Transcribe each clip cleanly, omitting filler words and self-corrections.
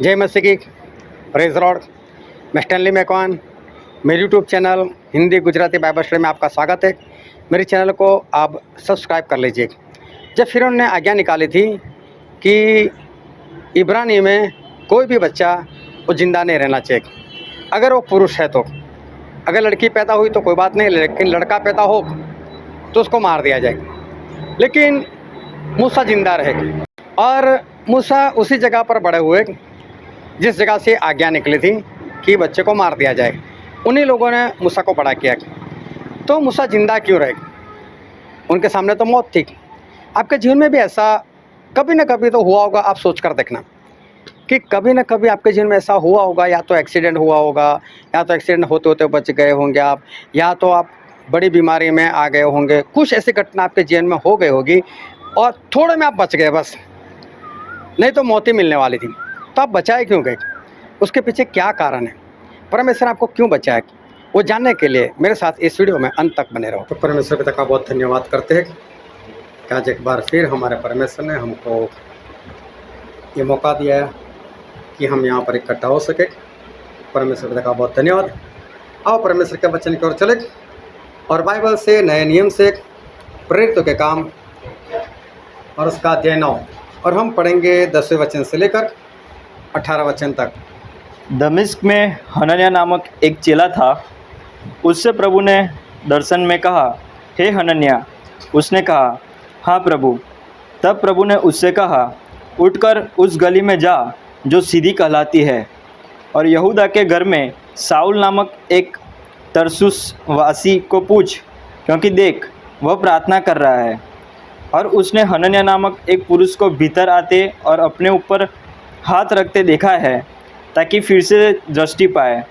जय मसीह की। Praise Lord. मैं स्टैनली मैकॉन। मेरे YouTube channel Hindi Gujarati Bible study में आपका स्वागत है। मेरे चैनल को आप सब्सक्राइब कर लीजिए। जब फिर उन्होंने आज्ञा निकाली थी कि इब्रानी में कोई भी बच्चा वो जिंदा नहीं रहना चाहिए, अगर वो पुरुष है तो। अगर लड़की पैदा हुई तो कोई बात नहीं, लेकिन लड़का पैदा हो तो उसको मार दिया जाए। लेकिन मूसा जिंदा रहे और मूसा उसी जगह पर बड़े हुए जिस जगह से आज्ञा निकली थी कि बच्चे को मार दिया जाए। उन्हीं लोगों ने मूसा को बड़ा किया। तो मूसा जिंदा क्यों रहे? उनके सामने तो मौत थी। आपके जीवन में भी ऐसा कभी ना कभी तो हुआ होगा। आप सोच कर देखना कि कभी ना कभी आपके जीवन में ऐसा हुआ होगा, या तो एक्सीडेंट हुआ होगा, या तो एक्सीडेंट होते होते बच गए होंगे आप, या तो आप बड़ी बीमारी में आ गए होंगे। कुछ ऐसी घटना आपके जीवन में हो गई होगी और थोड़े में आप बच गए, बस नहीं तो मौत ही मिलने वाली थी। तो आप बचाए क्यों गए? उसके पीछे क्या कारण है? परमेश्वर आपको क्यों बचाया? वो जानने के लिए मेरे साथ इस वीडियो में अंत तक बने रहो। तो परमेश्वर पिता का बहुत धन्यवाद करते हैं कि आज एक बार फिर हमारे परमेश्वर ने हमको ये मौका दिया है कि हम यहाँ पर इकट्ठा हो सके। परमेश्वर पिता का बहुत धन्यवाद। आओ परमेश्वर के वचन की ओर चले और बाइबल से नए नियम से प्रेरितों के काम और उसका अध्ययन हो। और हम पढ़ेंगे 10वें वचन से लेकर 18 वचन तक। दमिश्क में हनन्याह नामक एक चेला था। उससे प्रभु ने दर्शन में कहा, हे हनन्याह। उसने कहा, हाँ प्रभु। तब प्रभु ने उससे कहा, उठकर उस गली में जा जो सीधी कहलाती है, और यहूदा के घर में साउल नामक एक तरसुस वासी को पूछ, क्योंकि देख वह प्रार्थना कर रहा है। और उसने हनन्याह नामक एक पुरुष को भीतर आते और अपने ऊपर हाथ रखते देखा है, ताकि फिर से दृष्टि पाए।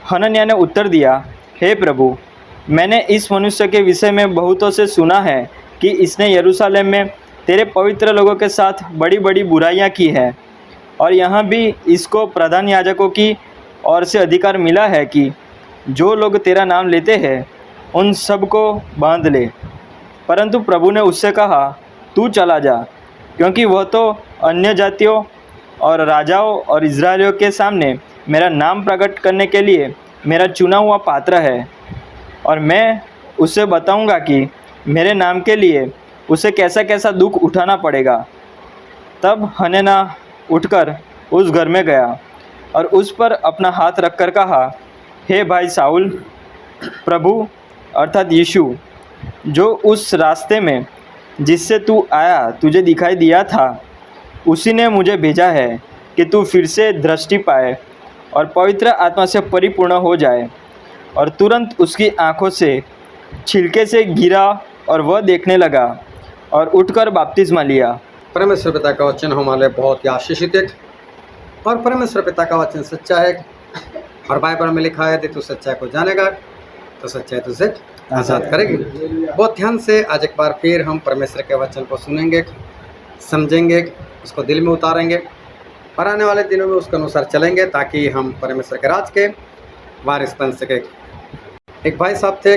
हनन्याह ने उत्तर दिया, हे प्रभु, मैंने इस मनुष्य के विषय में बहुतों से सुना है कि इसने यरूशलेम में तेरे पवित्र लोगों के साथ बड़ी बड़ी बुराइयां की है, और यहाँ भी इसको प्रधान याजकों की ओर से अधिकार मिला है कि जो लोग तेरा नाम लेते हैं उन सब को बांध ले। परंतु प्रभु ने उससे कहा, तू चला जा, क्योंकि वह तो अन्य जातियों और राजाओं और इज़राइलियों के सामने मेरा नाम प्रकट करने के लिए मेरा चुना हुआ पात्र है। और मैं उसे बताऊंगा कि मेरे नाम के लिए उसे कैसा कैसा दुख उठाना पड़ेगा। तब हनन्याह उठकर उस घर में गया और उस पर अपना हाथ रखकर कहा, हे भाई साउल, प्रभु अर्थात यीशु, जो उस रास्ते में जिससे तू आया तुझे दिखाई दिया था, उसी ने मुझे भेजा है कि तू फिर से दृष्टि पाए और पवित्र आत्मा से परिपूर्ण हो जाए। और तुरंत उसकी आंखों से छिलके से गिरा और वह देखने लगा और उठकर बपतिस्मा लिया। परमेश्वर पिता का वचन हमारे लिए बहुत ही आशीषित है और परमेश्वर पिता का वचन सच्चा है। और बाइबल में लिखा है कि तू सच्चाई को जानेगा तो सच्चाई तुझे आज़ाद करेगी। बहुत ध्यान से आज एक बार फिर हम परमेश्वर के वचन को सुनेंगे, समझेंगे, उसको दिल में उतारेंगे और आने वाले दिनों में उसके अनुसार चलेंगे, ताकि हम परमेश्वर के राज के वारिस बन सके। एक भाई साहब थे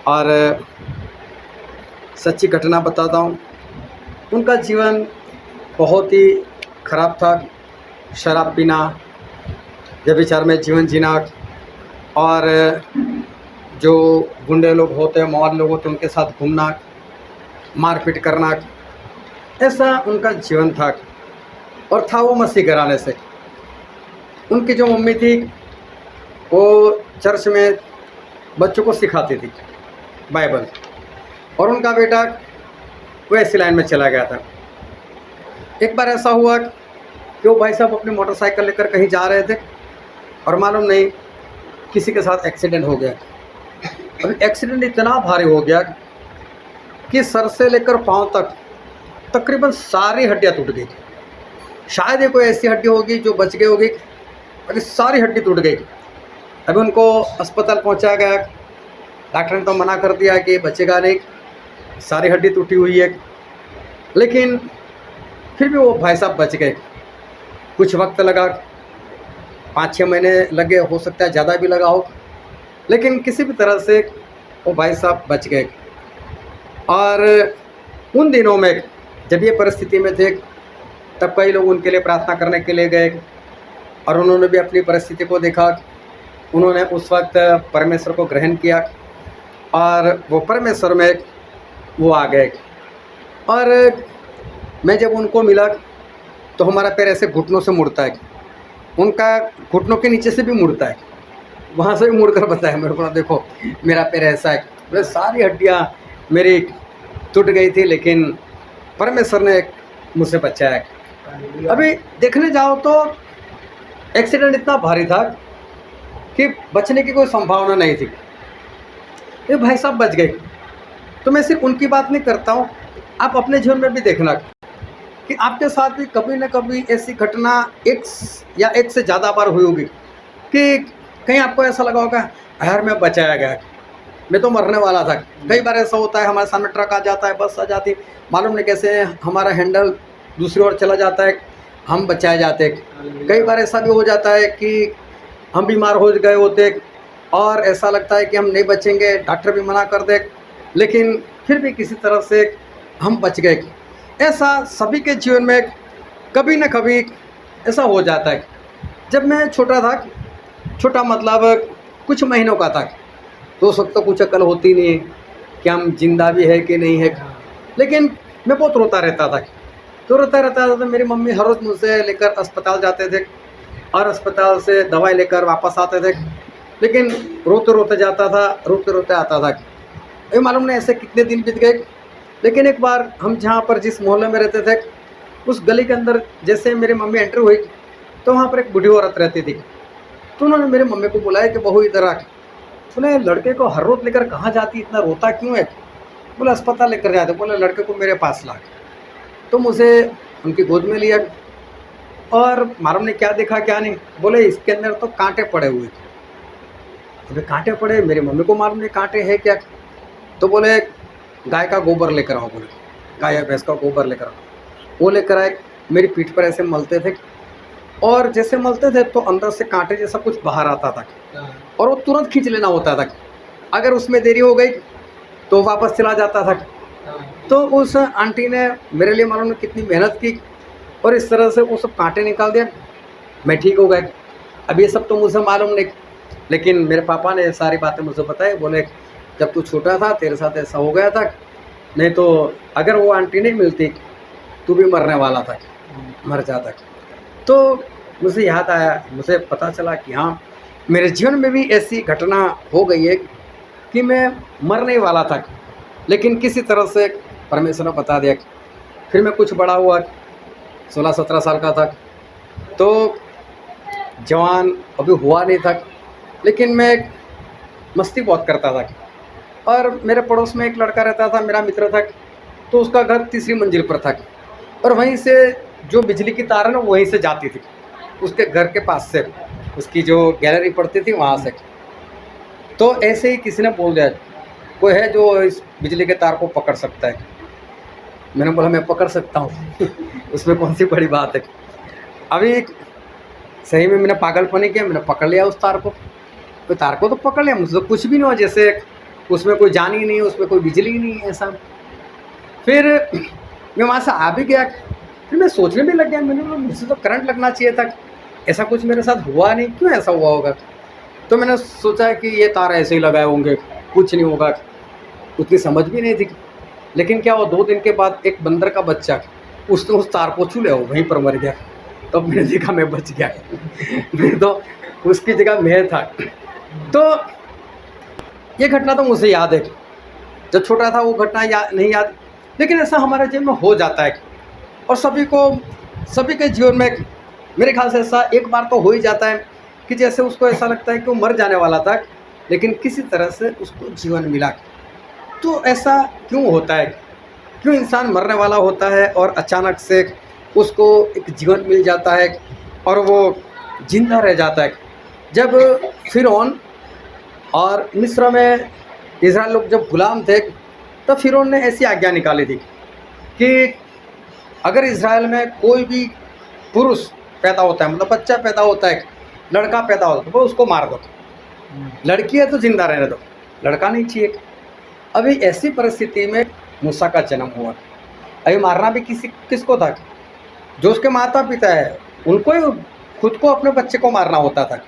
और सच्ची घटना बताता हूँ। उनका जीवन बहुत ही खराब था। शराब पीना, व्यभिचार में जीवन जीना, और जो गुंडे लोग होते हैं, मौत लोग होते हैं, उनके साथ घूमना, मारपीट करना, ऐसा उनका जीवन था। और था वो मसीह घराने से। उनकी जो मम्मी थी वो चर्च में बच्चों को सिखाती थी बाइबल, और उनका बेटा वो ऐसी लाइन में चला गया था। एक बार ऐसा हुआ कि वो भाई साहब अपनी मोटरसाइकिल लेकर कहीं जा रहे थे और मालूम नहीं किसी के साथ एक्सीडेंट हो गया। अभी एक्सीडेंट इतना भारी हो गया कि सर से लेकर पांव तक तकरीबन सारी हड्डियां टूट गई। शायद ये कोई ऐसी हड्डी होगी जो बच गई होगी, अभी सारी हड्डी टूट गई। अभी उनको अस्पताल पहुंचाया गया। डॉक्टर ने तो मना कर दिया कि बचेगा नहीं, सारी हड्डी टूटी हुई है। लेकिन फिर भी वो भाई साहब बच गए। कुछ वक्त लगा, 5-6 महीने लगे, हो सकता है ज़्यादा भी लगा हो, लेकिन किसी भी तरह से वो भाई साहब बच गए। और उन दिनों में जब ये परिस्थिति में थे, तब कई लोग उनके लिए प्रार्थना करने के लिए गए और उन्होंने भी अपनी परिस्थिति को देखा। उन्होंने उस वक्त परमेश्वर को ग्रहण किया और वो परमेश्वर में वो आ गए। और मैं जब उनको मिला तो हमारा पैर ऐसे घुटनों से मुड़ता है, उनका घुटनों के नीचे से भी मुड़ता है, वहाँ से भी मुड़कर बताया मेरे को, देखो मेरा पैर ऐसा है। बोले सारी हड्डियाँ मेरी टूट गई थी, लेकिन परमेश्वर ने मुझसे बचाया। अभी देखने जाओ तो एक्सीडेंट इतना भारी था कि बचने की कोई संभावना नहीं थी। ये भाई साहब बच गए। तो मैं सिर्फ उनकी बात नहीं करता हूँ, आप अपने जीवन में भी देखना कि आपके साथ भी कभी न कभी ऐसी घटना एक या एक से ज़्यादा बार हुई होगी कि कहीं आपको ऐसा लगा होगा यार मैं बचाया गया, मैं तो मरने वाला था। कई बार ऐसा होता है, हमारे सामने ट्रक आ जाता है, बस आ जाती, मालूम नहीं कैसे हमारा हैंडल दूसरी ओर चला जाता है, हम बचाए जाते। कई बार ऐसा भी हो जाता है कि हम बीमार हो गए होते और ऐसा लगता है कि हम नहीं बचेंगे, डॉक्टर भी मना कर दे, लेकिन फिर भी किसी तरह से हम बच गए। ऐसा सभी के जीवन में कभी न कभी ऐसा हो जाता है। जब मैं छोटा था, छोटा मतलब कुछ महीनों का था, तो उस वक्त तो कुछ अकल होती नहीं है कि हम जिंदा भी है कि नहीं है, लेकिन मैं बहुत रोता रहता था। तो रोता रहता था तो मेरी मम्मी हर रोज़ मुझसे लेकर अस्पताल जाते थे और अस्पताल से दवाई लेकर वापस आते थे, लेकिन रोते रोते जाता था, रोते रोते आता था। ये मालूम नहीं ऐसे कितने दिन बीत गए। लेकिन एक बार हम जहाँ पर जिस मोहल्ले में रहते थे, उस गली के अंदर जैसे मेरी मम्मी एंटर हुई तो वहाँ पर एक बूढ़ी औरत रहती थी। तो उन्होंने मेरी मम्मी को बुलाया कि बहू इधर आ। बोले लड़के को हर रोज लेकर कहाँ जाती, इतना रोता क्यों है? बोले अस्पताल लेकर जाते। बोले लड़के को मेरे पास ला। तो मुझे उनकी गोद में लिया और मालूम ने क्या देखा क्या नहीं। बोले इसके अंदर तो कांटे पड़े हुए थे। अबे कांटे पड़े, मेरी मम्मी को मालूम नहीं कांटे है क्या। तो बोले गाय का गोबर लेकर आओ। बोले गाय या भैंस का गोबर लेकर आओ। वो लेकर आए, मेरी पीठ पर ऐसे मलते थे और जैसे मलते थे तो अंदर से कांटे जैसा कुछ बाहर आता था और वो तुरंत खींच लेना होता था। अगर उसमें देरी हो गई तो वापस चला जाता था। तो उस आंटी ने मेरे लिए मालूम नहीं कितनी मेहनत की और इस तरह से वो सब कांटे निकाल दिया, मैं ठीक हो गया। अब ये सब तो मुझे मालूम नहीं, लेकिन मेरे पापा ने सारी बातें मुझे बताई। बोले जब तू छोटा था तेरे साथ ऐसा हो गया था, नहीं तो अगर वो आंटी नहीं मिलती तू भी मरने वाला था, मर जाता। तो मुझे याद आया, मुझे पता चला कि हाँ मेरे जीवन में भी ऐसी घटना हो गई है कि मैं मरने वाला था, लेकिन किसी तरह से परमेश्वर ने बता दिया। फिर मैं कुछ बड़ा हुआ, 16-17 साल का था, तो जवान अभी हुआ नहीं था, लेकिन मैं मस्ती बहुत करता था। और मेरे पड़ोस में एक लड़का रहता था, मेरा मित्र था, तो उसका घर तीसरी मंजिल पर था और वहीं से जो बिजली की तार है ना वहीं से जाती थी, उसके घर के पास से, उसकी जो गैलरी पड़ती थी वहाँ से। तो ऐसे ही किसी ने बोल दिया कोई है जो इस बिजली के तार को पकड़ सकता है। मैंने बोला मैं पकड़ सकता हूँ उसमें कौन सी बड़ी बात है। अभी सही में मैंने पागलपनी किया, मैंने पकड़ लिया उस तार को। तो तार को तो पकड़ लिया, मुझसे कुछ भी नहीं हुआ, जैसे उसमें कोई जान ही नहीं, उसमें कोई बिजली ही नहीं है ऐसा। फिर मैं वहाँ से आ भी गया, फिर मैं सोचने भी लग गया, मैंने बोला मुझसे तो करंट लगना चाहिए था, ऐसा कुछ मेरे साथ हुआ नहीं, क्यों ऐसा हुआ होगा। तो मैंने सोचा कि ये तार ऐसे ही लगाए होंगे, कुछ नहीं होगा, उतनी समझ भी नहीं थी। लेकिन क्या हुआ, 2 दिन के बाद एक बंदर का बच्चा उसने उस तार को छू लिया, वहीं पर मर गया। तब मैंने देखा मैं बच गया मैं तो उसकी जगह मैं था। तो ये घटना तो मुझे याद है, जब छोटा था वो घटना नहीं याद, लेकिन ऐसा हमारे जीवन में हो जाता है और सभी के जीवन में मेरे ख्याल से ऐसा एक बार तो हो ही जाता है कि जैसे उसको ऐसा लगता है कि वो मर जाने वाला था, लेकिन किसी तरह से उसको जीवन मिला। तो ऐसा क्यों होता है, क्यों इंसान मरने वाला होता है और अचानक से उसको एक जीवन मिल जाता है और वो जिंदा रह जाता है। जब फिरौन और मिस्र में इज़राइल लोग जब गुलाम थे, तब फिरौन ने ऐसी आज्ञा निकाली थी कि अगर इज़राइल में कोई भी पुरुष पैदा होता है, मतलब बच्चा पैदा होता है, लड़का पैदा होता है, तो उसको मार दो, लड़की है तो जिंदा रहने दो, लड़का नहीं चाहिए। अभी ऐसी परिस्थिति में मूसा का जन्म हुआ। अभी मारना भी किसको था, जो उसके माता पिता है उनको ही खुद को अपने बच्चे को मारना होता था।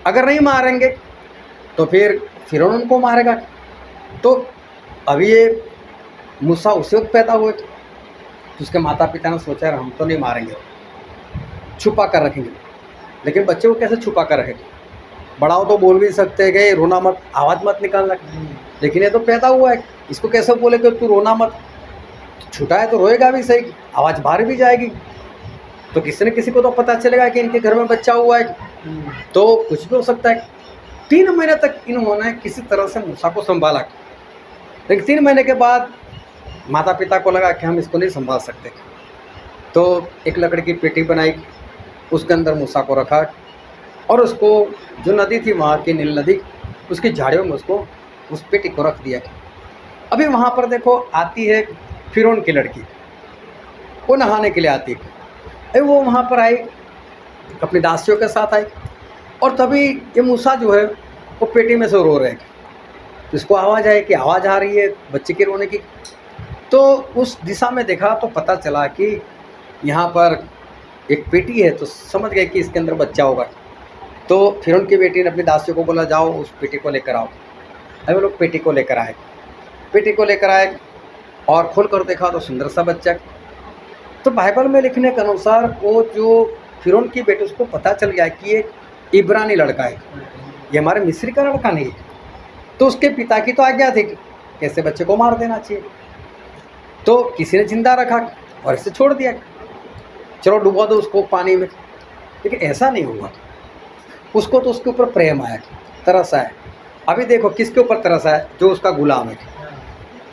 अगर नहीं मारेंगे तो फिर फिरौन उनको मारेगा। तो अभी ये मूसा उसी वक्त पैदा हुए, तो उसके माता पिता ने सोचा यार हम तो नहीं मारेंगे, छुपा कर रखेंगे। लेकिन बच्चे को कैसे छुपा कर रखेंगे? बड़ा हो तो बोल भी सकते हैं कि रोना मत, आवाज़ मत निकालना, लेकिन ये तो पैदा हुआ है, इसको कैसे बोले कि तू रोना मत? छूटा है तो रोएगा भी सही, आवाज़ बाहर भी जाएगी, तो किसी न किसी को तो पता चलेगा कि इनके घर में बच्चा हुआ है, तो कुछ भी हो सकता है। 3 महीने तक इन्होंने किसी तरह से मूसा को संभाला, लेकिन 3 महीने के बाद माता पिता को लगा कि हम इसको नहीं संभाल सकते, तो एक लकड़ी की पेटी बनाई, उसके अंदर मूसा को रखा और उसको जो नदी थी वहाँ की नील नदी, उसकी झाड़ियों में उसको उस पेटी को रख दिया। अभी वहाँ पर देखो आती है फिरौन की लड़की, वो नहाने के लिए आती है। अभी वो वहाँ पर आई, अपनी दासियों के साथ आई, और तभी ये मूसा जो है वो पेटी में से रो रहे हैं। इसको आवाज़ आई कि आवाज़ आ रही है बच्चे के रोने की, तो उस दिशा में देखा तो पता चला कि यहाँ पर एक पेटी है, तो समझ गए कि इसके अंदर बच्चा होगा। तो फिरौन की बेटी ने अपनी दासियों को बोला जाओ उस पेटी को लेकर आओ। अभी वो लोग पेटी को लेकर आए, पेटी को लेकर आए और खोल कर देखा तो सुंदर सा बच्चा। तो बाइबल में लिखने के अनुसार वो जो फिरौन की बेटी, उसको पता चल गया कि ये इब्रानी लड़का है, ये हमारे मिस्री का लड़का नहीं है। तो उसके पिता की तो आज्ञा थी कि कैसे बच्चे को मार देना चाहिए, तो किसी ने जिंदा रखा और इसे छोड़ दिया, चलो डुबा दो उसको पानी में। लेकिन ऐसा नहीं हुआ, उसको तो उसके ऊपर प्रेम आया, तरस आया। अभी देखो किसके ऊपर तरस आया? जो उसका गुलाम है,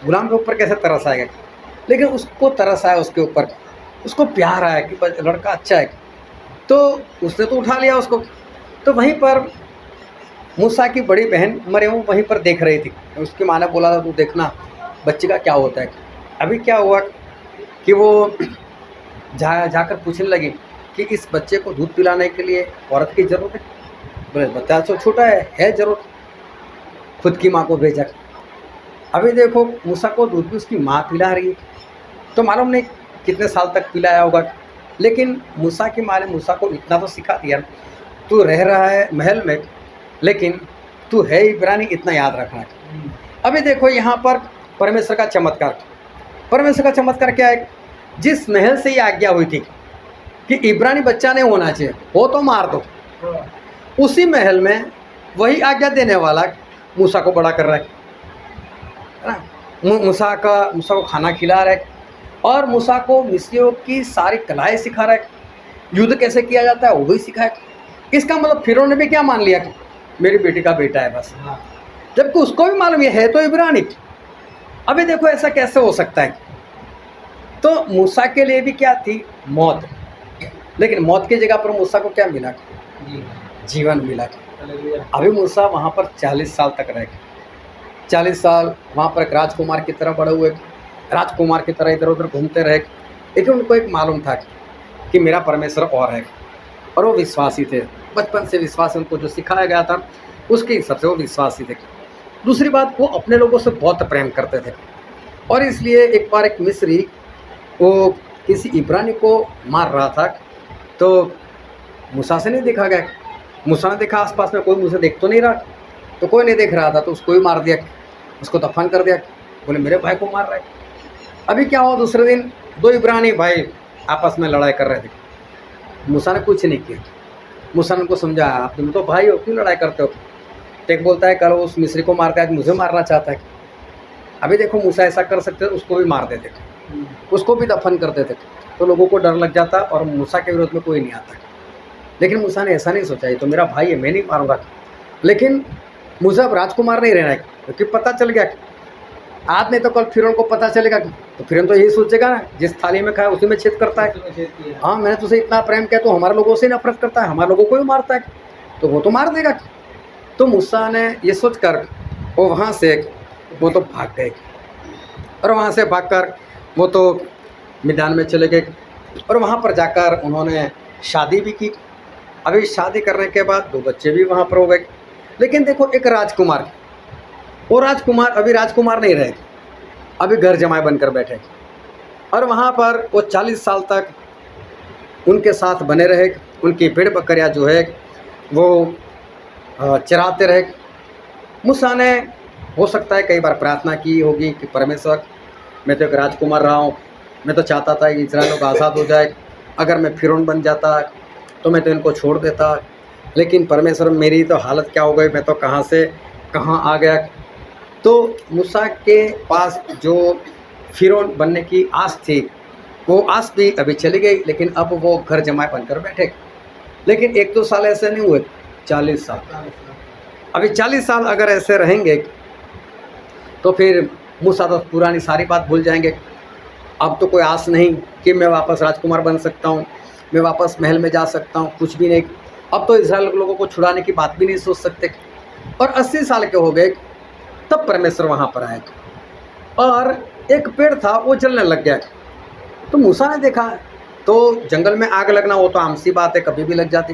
गुलाम के ऊपर कैसे तरस आएगा? लेकिन उसको तरस आया उसके ऊपर, उसको प्यार आया कि लड़का अच्छा है, तो उसने तो उठा लिया उसको। तो वहीं पर मूसा की बड़ी बहन मरियम वहीं पर देख रही थी, उसकी माँ ने बोला था तू देखना बच्चे का क्या होता है। अभी क्या हुआ कि वो जाकर पूछने लगी कि इस बच्चे को दूध पिलाने के लिए औरत की ज़रूरत है? बोले बच्चा तो छोटा है ज़रूरत। खुद की माँ को भेजा। अभी देखो मूसा को दूध भी उसकी माँ पिला रही है, तो मालूम नहीं कितने साल तक पिलाया होगा। लेकिन मूसा की माँ ने मूसा को इतना तो सिखा दिया, तू रह रहा है महल में लेकिन तू है इब्रानी, इतना याद रखना है। अभी देखो यहाँ पर परमेश्वर का चमत्कार, परमेश्वर का चमत्कार क्या है? जिस महल से ये आज्ञा हुई थी कि इब्रानी बच्चा नहीं होना चाहिए, वो तो मार दो, उसी महल में वही आज्ञा देने वाला मूसा को बड़ा कर रहा है ना। मूसा को खाना खिला रहा है और मूसा को मिस्रियों की सारी कलाएं सिखा रहा है, युद्ध कैसे किया जाता है वो भी सिखाए। इसका मतलब फिरौन ने भी क्या मान लिया कि मेरी बेटी का बेटा है बस, जबकि उसको भी मालूम है तो इब्रानी। अभी देखो ऐसा कैसे हो सकता है? तो मूसा के लिए भी क्या थी? मौत। लेकिन मौत की जगह पर मूसा को क्या मिला? जीवन मिला। अभी मूसा वहाँ पर 40 साल तक रहे, 40 साल वहाँ पर एक राजकुमार की तरह बड़े हुए, राजकुमार की तरह इधर उधर घूमते रहे। लेकिन उनको एक मालूम था कि मेरा परमेश्वर और है, और वो विश्वासी थे। बचपन से विश्वास, उनको जो सिखाया गया था उसके हिसाब से वो विश्वासी थे। दूसरी बात, वो अपने लोगों से बहुत प्रेम करते थे, और इसलिए एक बार एक मिस्री वो किसी इब्रानी को मार रहा था, तो मूसा से नहीं देखा गया। मूसा ने देखा आसपास में कोई मुझे देख तो नहीं रहा, तो कोई नहीं देख रहा था, तो उसको ही मार दिया, उसको दफन कर दिया। बोले मेरे भाई को मार रहा है। अभी क्या हुआ, दूसरे दिन 2 इब्रानी भाई आपस में लड़ाई कर रहे थे। मूसा ने कुछ नहीं किया। मूसा ने उनको समझाया, आप तुम तो भाई हो, क्यों लड़ाई करते हो? एक बोलता है कल उस मिस्री को मारता है, मुझे मारना चाहता है। अभी देखो मूसा ऐसा कर सकते थे, उसको भी मार देते, उसको भी दफन कर देते, तो लोगों को डर लग जाता और मूसा के विरोध में कोई नहीं आता। लेकिन मूसा ने ऐसा नहीं सोचा, ये तो मेरा भाई है, मैं नहीं मारूंगा। लेकिन मूसा अब राजकुमार नहीं रहना है, क्योंकि पता चल गया आज नहीं तो कल फिरौन को पता चलेगा, तो फिरौन तो यही सोचेगा ना, जिस थाली में खाया उसी में छेद करता है। हाँ, मैंने तुझे इतना प्रेम किया, तो हमारे लोगों से नफरत करता है, हमारे लोगों को ही मारता है, तो वो तो मार देगा। तो मूसा ने ये सोच कर वो वहाँ से वो तो भाग गए, और वहाँ से भागकर वो तो मैदान में चले गए, और वहाँ पर जाकर उन्होंने शादी भी की। अभी शादी करने के बाद 2 बच्चे भी वहाँ पर हो गए। लेकिन देखो एक राजकुमार, वो राजकुमार अभी राजकुमार नहीं रहे, अभी घर जमाई बनकर बैठे, और वहाँ पर वो 40 साल तक उनके साथ बने रहे, उनकी भेड़ बकरियाँ जो है वो चराते रहे। मूसा ने हो सकता है कई बार प्रार्थना की होगी कि परमेश्वर, मैं तो एक राजकुमार रहा हूँ, मैं तो चाहता था कि इस्राएल लोग आज़ाद हो जाए, अगर मैं फिरौन बन जाता तो मैं तो इनको छोड़ देता, लेकिन परमेश्वर मेरी तो हालत क्या हो गई, मैं तो कहाँ से कहाँ आ गया। तो मूसा के पास जो फिरौन बनने की आस थी वो आस भी अभी चली गई, लेकिन अब वो घर जमाए बनकर बैठे। लेकिन 1-2 साल ऐसे नहीं हुए, 40 साल। अभी 40 साल अगर ऐसे रहेंगे तो फिर मूसा तो पुरानी सारी बात भूल जाएंगे। अब तो कोई आस नहीं कि मैं वापस राजकुमार बन सकता हूँ, मैं वापस महल में जा सकता हूँ, कुछ भी नहीं। अब तो इस्राएल लोगों को छुड़ाने की बात भी नहीं सोच सकते। और 80 साल के हो गए तब परमेश्वर वहाँ पर आए और एक पेड़ था वो जलने लग गया। तो मूसा ने देखा, तो जंगल में आग लगना वो तो आम सी बात है, कभी भी लग जाती।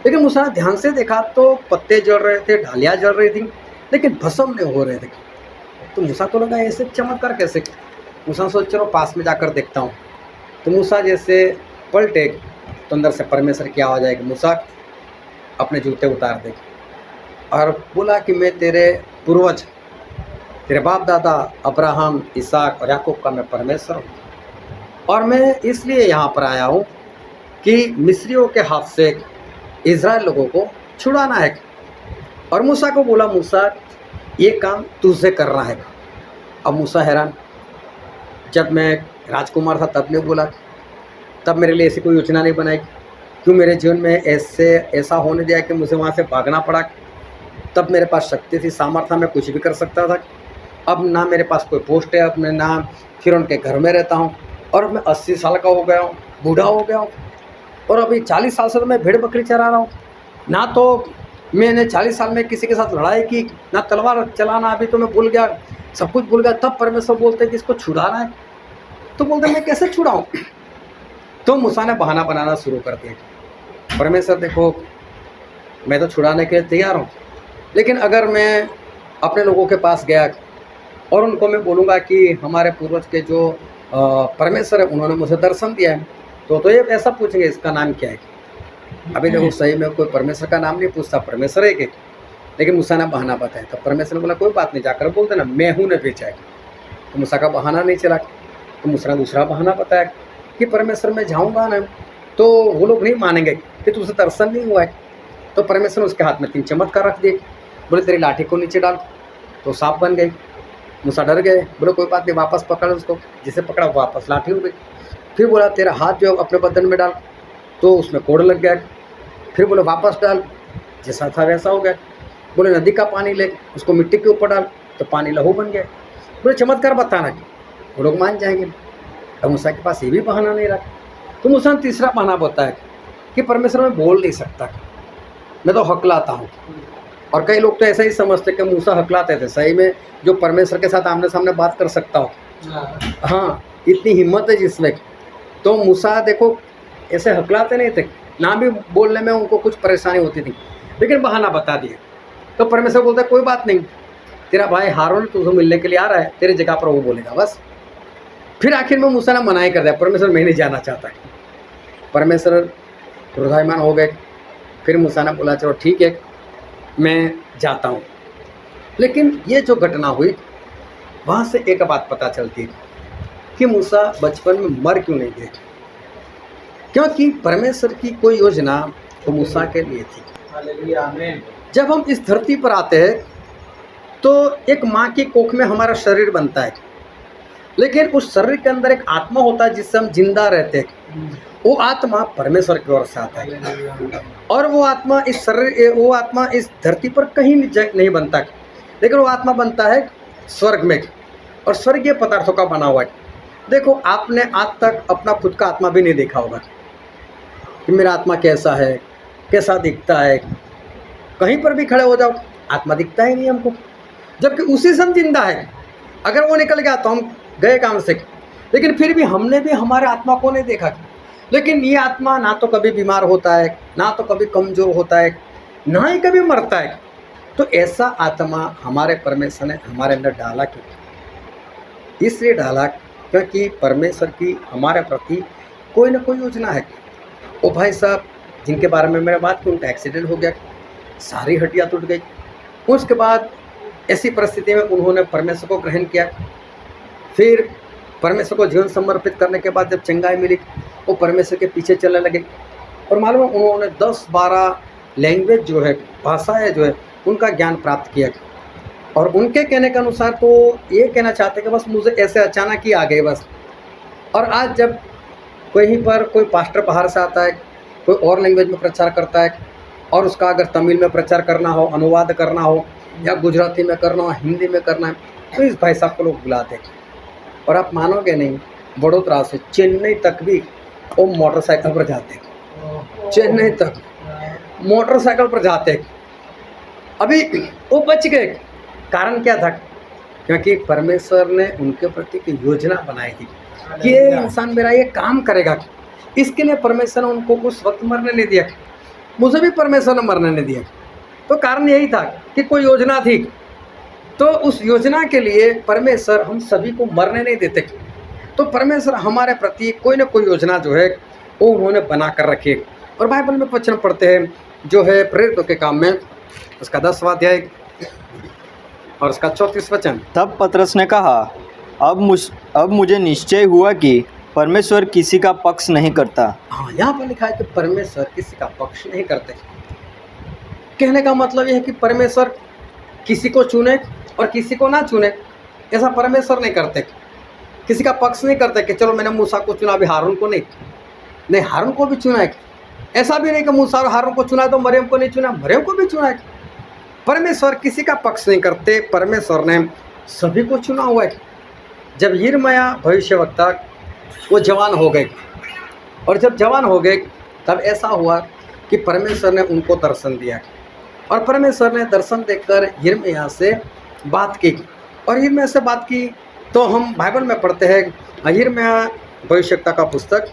लेकिन मूसा ने ध्यान से देखा तो पत्ते जल रहे थे, डालियाँ जल रही थी, लेकिन भस्म नहीं हो रहे थे। तो मूसा को लगा ऐसे चमत्कार कैसे। मूसा सोच चलो पास में जाकर देखता हूँ। तो मूसा जैसे पलटे तो अंदर से परमेश्वर की आवाज़ आएगी, मूसा अपने जूते उतार दे और बोला कि मैं तेरे पूर्वज, तेरे बाप दादा अब्राहम, इसहाक और याकूब का मैं परमेश्वर हूँ, और मैं इसलिए यहाँ पर आया हूँ कि मिस्रियों के हाथ से इज़राइल लोगों को छुड़ाना है। और मूसा को बोला, मूसा ये काम तुझे करना है। अब मूसा हैरान, जब मैं राजकुमार था तब नहीं बोला, तब मेरे लिए ऐसी कोई योजना नहीं बनाई, क्यों मेरे जीवन में ऐसा होने दिया कि मुझे वहाँ से भागना पड़ा। तब मेरे पास शक्ति थी, सामर्थ्य, मैं कुछ भी कर सकता था। अब ना मेरे पास कोई पोस्ट है, अब मैं ना फिर उनके घर में रहता हूँ, और अब मैं 80 साल का हो गया हूँ, बूढ़ा हो गया हूँ, और अभी 40 साल से तो मैं भेड़ बकरी चरा रहा हूँ। ना तो मैंने 40 साल में किसी के साथ लड़ाई की, ना तलवार चलाना अभी तो मैं भूल गया, सब कुछ भूल गया। तब परमेश्वर बोलते हैं कि इसको छुड़ाना है, तो बोलते मैं कैसे छुड़ाऊँ। तो मूसा ने बहाना बनाना शुरू कर दिया, परमेश्वर देखो मैं तो छुड़ाने के लिए तैयार हूँ, लेकिन अगर मैं अपने लोगों के पास गया और उनको मैं बोलूँगा कि हमारे पूर्वज के जो परमेश्वर है उन्होंने मुझे दर्शन दिया है, तो ये ऐसा पूछेंगे इसका नाम क्या है। अभी देखो सही में कोई परमेश्वर का नाम नहीं पूछता, परमेश्वर है कि, लेकिन मूसा ने बहाना बताया। तो परमेश्वर ने बोला कोई बात नहीं, जाकर बोल देना मैं हूँ ने भेजा है। तो मूसा का बहाना नहीं चला। तो मूसा ने दूसरा बहाना बताया कि परमेश्वर मैं जाऊँगा ना तो वो लोग नहीं मानेंगे कि तुझसे दर्शन नहीं हुआ है। तो परमेश्वर ने उसके हाथ में 3 चमत्कार रख दिए, बोले तेरी लाठी को नीचे डाल, तो सांप बन गई। मूसा डर गए, बोले कोई बात नहीं, वापस पकड़ उसको, जिसे पकड़ा वापस लाठी हो गई। फिर बोला तेरा हाथ जो अपने बदन में डाल, तो उसमें कोड़ लग गया। फिर बोले वापस डाल, जैसा था वैसा हो गया। बोले नदी का पानी ले, उसको मिट्टी के ऊपर डाल, तो पानी लहू बन गया। बोले चमत्कार बताना, वो लोग मान जाएंगे। अब मूसा के पास ये भी बहाना नहीं रहा। तो मूसा ने तीसरा बहाना बताया कि परमेश्वर मैं बोल नहीं सकता, मैं तो हकलाता हूँ। और कई लोग तो ऐसा ही समझते कि मूसा हकलाते थे, सही में जो परमेश्वर के साथ आमने सामने बात कर सकता हो, हाँ इतनी हिम्मत है जिसमें। तो मूसा देखो ऐसे हकलाते नहीं थे, ना भी बोलने में उनको कुछ परेशानी होती थी, लेकिन बहाना बता दिया। तो परमेश्वर बोलता है कोई बात नहीं, तेरा भाई हारून तुझे मिलने के लिए आ रहा है, तेरी जगह पर वो बोलेगा बस। फिर आखिर में मूसा ने मनाही कर दिया, परमेश्वर मैं नहीं जाना चाहता। परमेश्वर क्रोधायमान हो गए। फिर मूसा ने बोला चलो ठीक है मैं जाता हूँ। लेकिन ये जो घटना हुई वहाँ से एक बात पता चलती है कि मूसा बचपन में मर क्यों नहीं गए, क्योंकि परमेश्वर की कोई योजना तो मूसा के लिए थी। जब हम इस धरती पर आते हैं तो एक माँ की कोख में हमारा शरीर बनता है, लेकिन उस शरीर के अंदर एक आत्मा होता है जिससे हम जिंदा रहते हैं। वो आत्मा परमेश्वर की ओर से आता है, और वो आत्मा इस शरीर, वो आत्मा इस धरती पर कहीं नहीं बनता, लेकिन वो आत्मा बनता है स्वर्ग में, और स्वर्गीय पदार्थों का बना हुआ है। देखो आपने आज तक अपना खुद का आत्मा भी नहीं देखा होगा कि मेरा आत्मा कैसा है, कैसा दिखता है। कहीं पर भी खड़े हो जाओ आत्मा दिखता ही नहीं हमको, जबकि उसी से हम जिंदा है। अगर वो निकल गया तो हम गए काम से, लेकिन फिर भी हमने भी हमारे आत्मा को नहीं देखा। लेकिन ये आत्मा ना तो कभी बीमार होता है, ना तो कभी कमज़ोर होता है, ना ही कभी मरता है। तो ऐसा आत्मा हमारे परमेश्वर ने हमारे अंदर डाला क्यों? इसलिए डाला क्योंकि परमेश्वर की हमारे प्रति कोई ना कोई योजना है। वो भाई साहब जिनके बारे में मैंने बात की, उनका एक्सीडेंट हो गया, सारी हड्डियाँ टूट गई। उसके बाद ऐसी परिस्थिति में उन्होंने परमेश्वर को ग्रहण किया। फिर परमेश्वर को जीवन समर्पित करने के बाद जब चंगाई मिली, वो परमेश्वर के पीछे चलने लगे। और मालूम है उन्होंने 10-12 लैंग्वेज जो है, भाषाएँ जो है, उनका ज्ञान प्राप्त किया। और उनके कहने के अनुसार तो ये कहना चाहते कि बस मुझे ऐसे अचानक ही आ गए बस। और आज जब कहीं पर कोई पास्टर बाहर से आता है, कोई और लैंग्वेज में प्रचार करता है, और उसका अगर तमिल में प्रचार करना हो, अनुवाद करना हो, या गुजराती में करना हो, हिंदी में करना है, तो इस भाई साहब को लोग बुलाते हैं। और आप मानोगे नहीं, बड़ोदरा से चेन्नई तक भी वो मोटरसाइकिल पर जाते हैं, चेन्नई तक मोटरसाइकिल पर जाते हैं। अभी वो बच गए, कारण क्या था? क्योंकि परमेश्वर ने उनके प्रति एक योजना बनाई थी कि ये इंसान मेरा ये काम करेगा। इसके लिए परमेश्वर ने उनको उस वक्त मरने नहीं दिया। मुझे भी परमेश्वर ने मरने नहीं दिया, तो कारण यही था कि कोई योजना थी। तो उस योजना के लिए परमेश्वर हम सभी को मरने नहीं देते। तो परमेश्वर हमारे प्रति कोई ना कोई योजना जो है वो उन्होंने बना कर रखी है। और बाइबल में वचन पढ़ते हैं जो है प्रेरितों के काम में, उसका 10वां अध्याय और उसका 34 वचन। तब पतरस ने कहा, अब मुझे निश्चय हुआ कि परमेश्वर किसी का पक्ष नहीं करता। हाँ, यहाँ पर लिखा है कि परमेश्वर किसी का पक्ष नहीं करते। कहने का मतलब यह है कि परमेश्वर किसी को चुने और किसी को ना चुने, ऐसा परमेश्वर नहीं करते। किसी का पक्ष नहीं करते कि चलो मैंने मूसा को चुना, अभी हारून को नहीं, हारून को भी चुना है। ऐसा भी नहीं कि मूसा और हारून को चुना है तो मरियम को नहीं चुना, मरियम को भी चुना है। परमेश्वर किसी का पक्ष नहीं करते, परमेश्वर ने सभी को चुना हुआ है। जब यिर्मयाह भविष्यवक्ता वो जवान हो गए, और जब जवान हो गए तब ऐसा हुआ कि परमेश्वर ने उनको दर्शन दिया, और परमेश्वर ने दर्शन देकर यिर्मयाह से बात की। और यिर्मयाह से बात की तो हम बाइबल में पढ़ते हैं, यिर्मयाह भविष्यवक्ता का पुस्तक,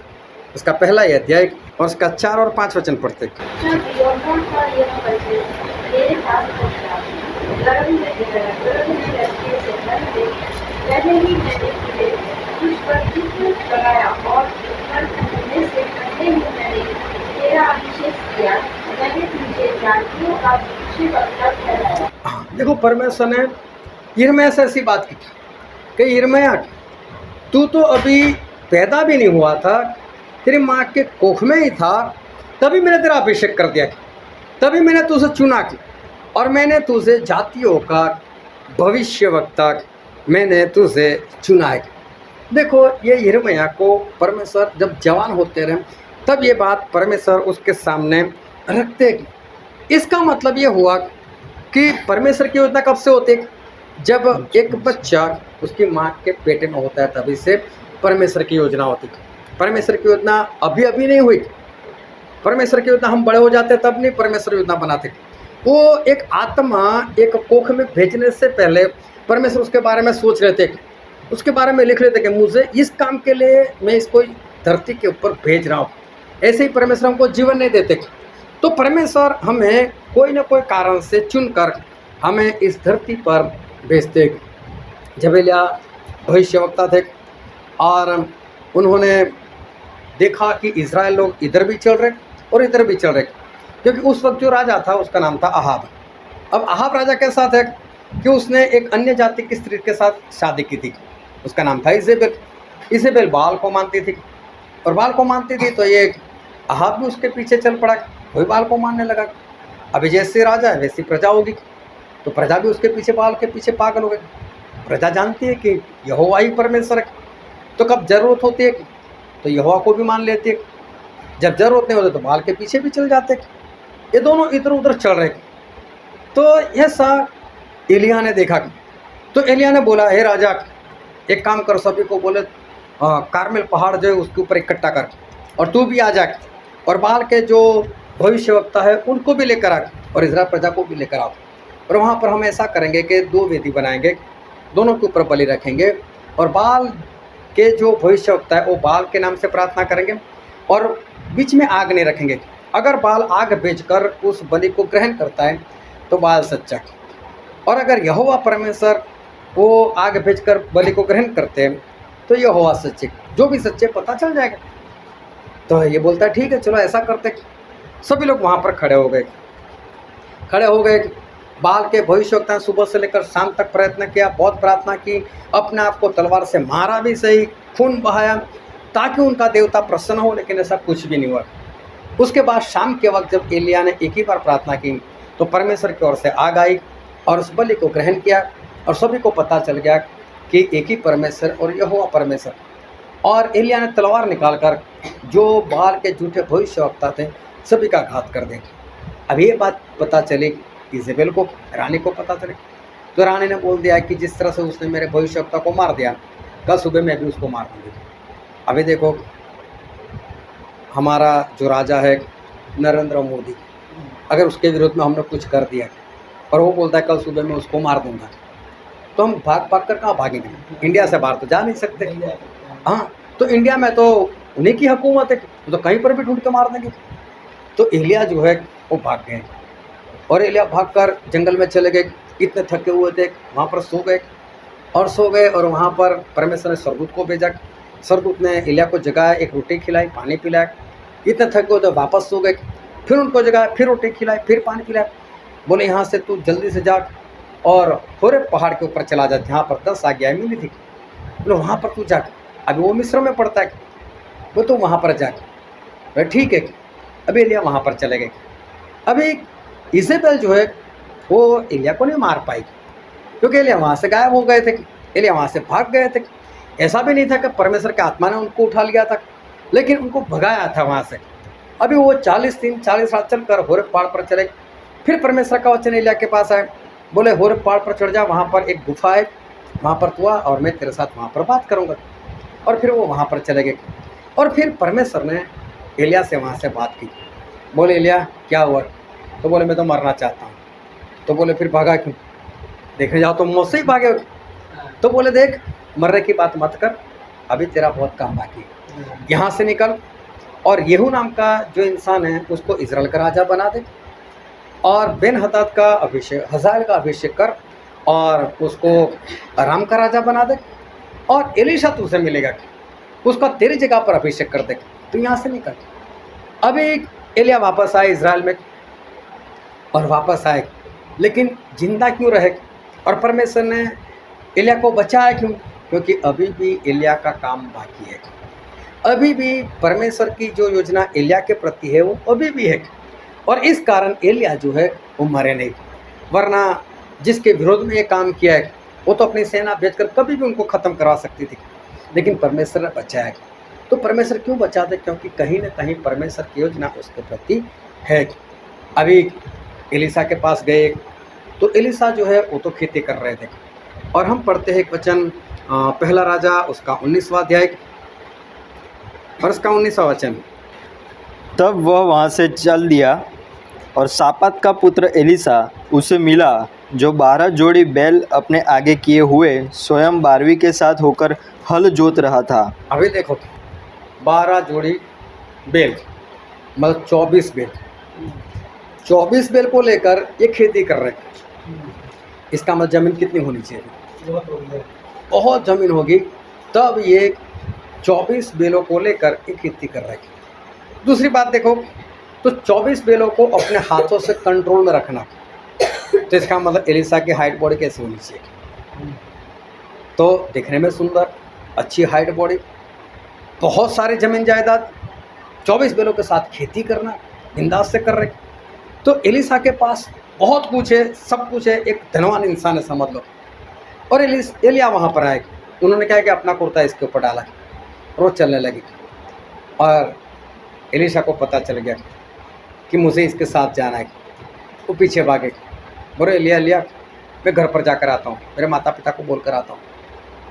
उसका 1 अध्याय और उसका 4 और 5 वचन पढ़ते हैं। देखो, परमेश्वर ने यिर्मयाह से ऐसी बात की कि यिर्मयाह तू तो अभी पैदा भी नहीं हुआ था, तेरी माँ के कोख में ही था, तभी मैंने तेरा अभिषेक कर दिया, तभी मैंने तुझे चुना कि, और मैंने तुझे जातियों का भविष्यवक्ता मैंने तुझे चुना है। देखो, ये यिर्मयाह को परमेश्वर जब जवान होते रहे तब ये बात परमेश्वर उसके सामने रखते। इसका मतलब ये हुआ कि परमेश्वर की योजना कब से होती है? जब एक बच्चा उसकी माँ के पेट में होता है तभी से परमेश्वर की योजना होती है। परमेश्वर की योजना अभी अभी नहीं हुई। परमेश्वर की योजना हम बड़े हो जाते तब नहीं परमेश्वर योजना बनाते। वो एक आत्मा एक कोख में भेजने से पहले परमेश्वर उसके बारे में सोच रहे थे, उसके बारे में लिख रहे थे कि मुझे इस काम के लिए मैं इसको धरती के ऊपर भेज रहा हूँ। ऐसे ही परमेश्वर हमको जीवन नहीं देते। तो परमेश्वर हमें कोई ना कोई कारण से चुनकर हमें इस धरती पर भेजते। जब एलिय्याह भविष्यवक्ता थे और उन्होंने देखा कि इज़राइल लोग इधर भी चल रहे और इधर भी चल रहे, क्योंकि उस वक्त जो राजा था उसका नाम था अहाब। अब अहाब राजा के साथ है कि उसने एक अन्य जाति की स्त्री के साथ शादी की थी, उसका नाम था इजेबेल। इजेबेल बाल को मानती थी, और बाल को मानती थी तो ये अहाब भी उसके पीछे चल पड़ा, वही बाल को मानने लगा। अभी जैसे राजा है वैसी प्रजा होगी, तो प्रजा भी उसके पीछे बाल के पीछे पागल हो गई। प्रजा जानती है कि यहोवा ही परमेश्वर है, तो कब जरूरत होती है तो यहोवा को भी मान लेती है, जब जरूरत नहीं होती तो बाल के पीछे भी चल जाते। ये दोनों इधर उधर चल रहे। तो ऐसा एलिय्याह ने देखा, तो एलिय्याह ने बोला, हे राजा, एक काम कर, सभी को बोले कारमेल पहाड़ जो है उसके ऊपर इकट्ठा कर, और तू भी आ जा, और बाल के जो भविष्यवक्ता है उनको भी लेकर आ, और इज़राइल प्रजा को भी लेकर आओ। और वहाँ पर हम ऐसा करेंगे कि 2 वेदी बनाएंगे, दोनों के ऊपर बलि रखेंगे, और बाल के जो भविष्यवक्ता है वो बाल के नाम से प्रार्थना करेंगे, और बीच में आग नहीं रखेंगे। अगर बाल आग भेजकर उस बलि को ग्रहण करता है तो बाल सच्चा, और अगर यहोवा परमेश्वर वो आग भेजकर बलि को ग्रहण करते हैं तो यहोवा सच्चे। जो भी सच्चे पता चल जाएगा। तो ये बोलता है ठीक है चलो ऐसा करते। सभी लोग वहाँ पर खड़े हो गए। बाल के भविष्यवक्ता ने सुबह से लेकर शाम तक प्रयत्न किया, बहुत प्रार्थना की, अपने आप को तलवार से मारा भी सही, खून बहाया ताकि उनका देवता प्रसन्न हो, लेकिन ऐसा कुछ भी नहीं हुआ। उसके बाद शाम के वक्त जब एलिया ने एक ही बार प्रार्थना की तो परमेश्वर की ओर से आग आई और उस बलि को ग्रहण किया और सभी को पता चल गया कि एक ही परमेश्वर और यहोवा परमेश्वर। और एलिया ने तलवार निकालकर जो बाल के झूठे भविष्यवक्ता थे सभी का घात कर दे। अब ये बात पता चली इजेबेल को, रानी को पता चली, तो रानी ने बोल दिया कि जिस तरह से उसने मेरे भविष्यवक्ता को मार दिया, कल सुबह मैं भी उसको मार दूँगी। अभी देखो हमारा जो राजा है नरेंद्र मोदी, अगर उसके विरोध में हमने कुछ कर दिया और वो बोलता है कल सुबह मैं उसको मार दूंगा, तो हम भाग कर कहाँ भागेंगे? इंडिया से बाहर तो जा नहीं सकते। हाँ, तो इंडिया में तो उन्हीं की हुकूमत है, तो कहीं पर भी ढूंढ के मार देंगे। तो एलिया जो है वो भाग गए और एलिया भागकर जंगल में चले गए। इतने थके हुए थे, वहाँ पर सो गए और वहाँ पर परमेश्वर ने सरदूत को भेजा। सरदूत ने एलिया को जगाया, एक रोटी खिलाई, पानी पिलाया। इतने थके हुए तो वापस सो गए, फिर उनको जगाया, फिर रोटी खिलाई, फिर पानी पिलाया। बोले यहाँ से तू जल्दी से जा और होरेब पहाड़ के ऊपर चला जा, जहाँ पर 10 आज्ञाएं मिली थी। बोले वहाँ पर तू जा, अभी वो मिस्र में पड़ता है, वो तो वहाँ पर जा। बोले ठीक है। अभी एलिया वहाँ पर चले गए। अभी इजेबेल जो है वो एलिया को नहीं मार पाई क्योंकि एलिया वहाँ से गायब हो गए थे, एलिया वहाँ से भाग गए थे। ऐसा भी नहीं था कि परमेश्वर के आत्मा ने उनको उठा लिया था, लेकिन उनको भगाया था वहाँ से। अभी वो 40 दिन 40 रात चलकर होरेब पहाड़ पर चले। फिर परमेश्वर का वचन एलिया के पास आए, बोले होरेब पहाड़ पर चढ़ जा, वहाँ पर एक गुफा है, वहाँ पर तू आ और मैं तेरे साथ वहाँ पर बात करूँगा। और फिर वो वहाँ पर चले गए और फिर परमेश्वर ने एलिया से वहाँ से बात की। बोले एलिया क्या हुआ? तो बोले मैं तो मरना चाहता हूँ। तो बोले फिर भागा क्यों? देखने जाओ तो मुझसे ही भागे। तो बोले देख मरने की बात मत कर, अभी तेरा बहुत काम बाकी है, यहाँ से निकल और येहू नाम का जो इंसान है उसको इजराइल का राजा बना दे और बेन हदाद का अभिषेक, हजाएल का अभिषेक कर और उसको अराम का राजा बना दे और एलीशा तुझसे मिलेगा, उसका तेरी जगह पर अभिषेक कर दे, तू यहाँ से निकल। अभी एलिया वापस आए इजराइल में और वापस आए, लेकिन जिंदा क्यों रहे? और परमेश्वर ने एलिया को बचाया क्यों? क्योंकि अभी भी एलिया का काम बाकी है। अभी भी परमेश्वर की जो योजना एलिया के प्रति है वो अभी भी है और इस कारण एलिया जो है वो मरे नहीं। वरना जिसके विरोध में ये काम किया है वो तो अपनी सेना भेजकर कभी भी उनको ख़त्म करवा सकती थी, लेकिन परमेश्वर ने बचाया। तो परमेश्वर क्यों बचाते? क्योंकि कहीं ना कहीं परमेश्वर की योजना उसके प्रति है। अभी एलीशा के पास गए तो एलीशा जो है वो तो खेती कर रहे थे और हम पढ़ते हैं एक वचन पहला राजा उसका 19वां अध्याय और उसका 19वां वचन। तब वह वहाँ से चल दिया और सापात का पुत्र एलीशा उसे मिला, जो 12 जोड़ी बैल अपने आगे किए हुए स्वयं 12वीं के साथ होकर हल जोत रहा था। अभी देखो 12 जोड़ी बैल मतलब 24 बैल, 24 बैल को लेकर ये खेती कर रहे हैं। इसका मतलब जमीन कितनी होनी चाहिए? बहुत जमीन होगी, तब ये 24 बैलों को लेकर ये खेती कर रहे हैं। दूसरी बात देखो तो 24 बैलों को अपने हाथों से कंट्रोल में रखना, तो इसका मतलब एलीशा की हाइट बॉडी कैसी होनी चाहिए? तो दिखने में सुंदर, अच्छी हाइट बॉडी, बहुत सारे जमीन जायदाद, 24 बैलों के साथ खेती करना, बिंदास से कर रहे। तो एलीशा के पास बहुत कुछ है, सब कुछ है, एक धनवान इंसान है समझ लो। और एलिया वहाँ पर आए, उन्होंने क्या कि अपना कुर्ता इसके ऊपर डाला, रोज चलने लगी और एलीशा को पता चल गया कि मुझे इसके साथ जाना है। वो पीछे भागे, बोले एलिया मैं घर पर जाकर आता हूँ, मेरे माता पिता को बोल कर आता हूँ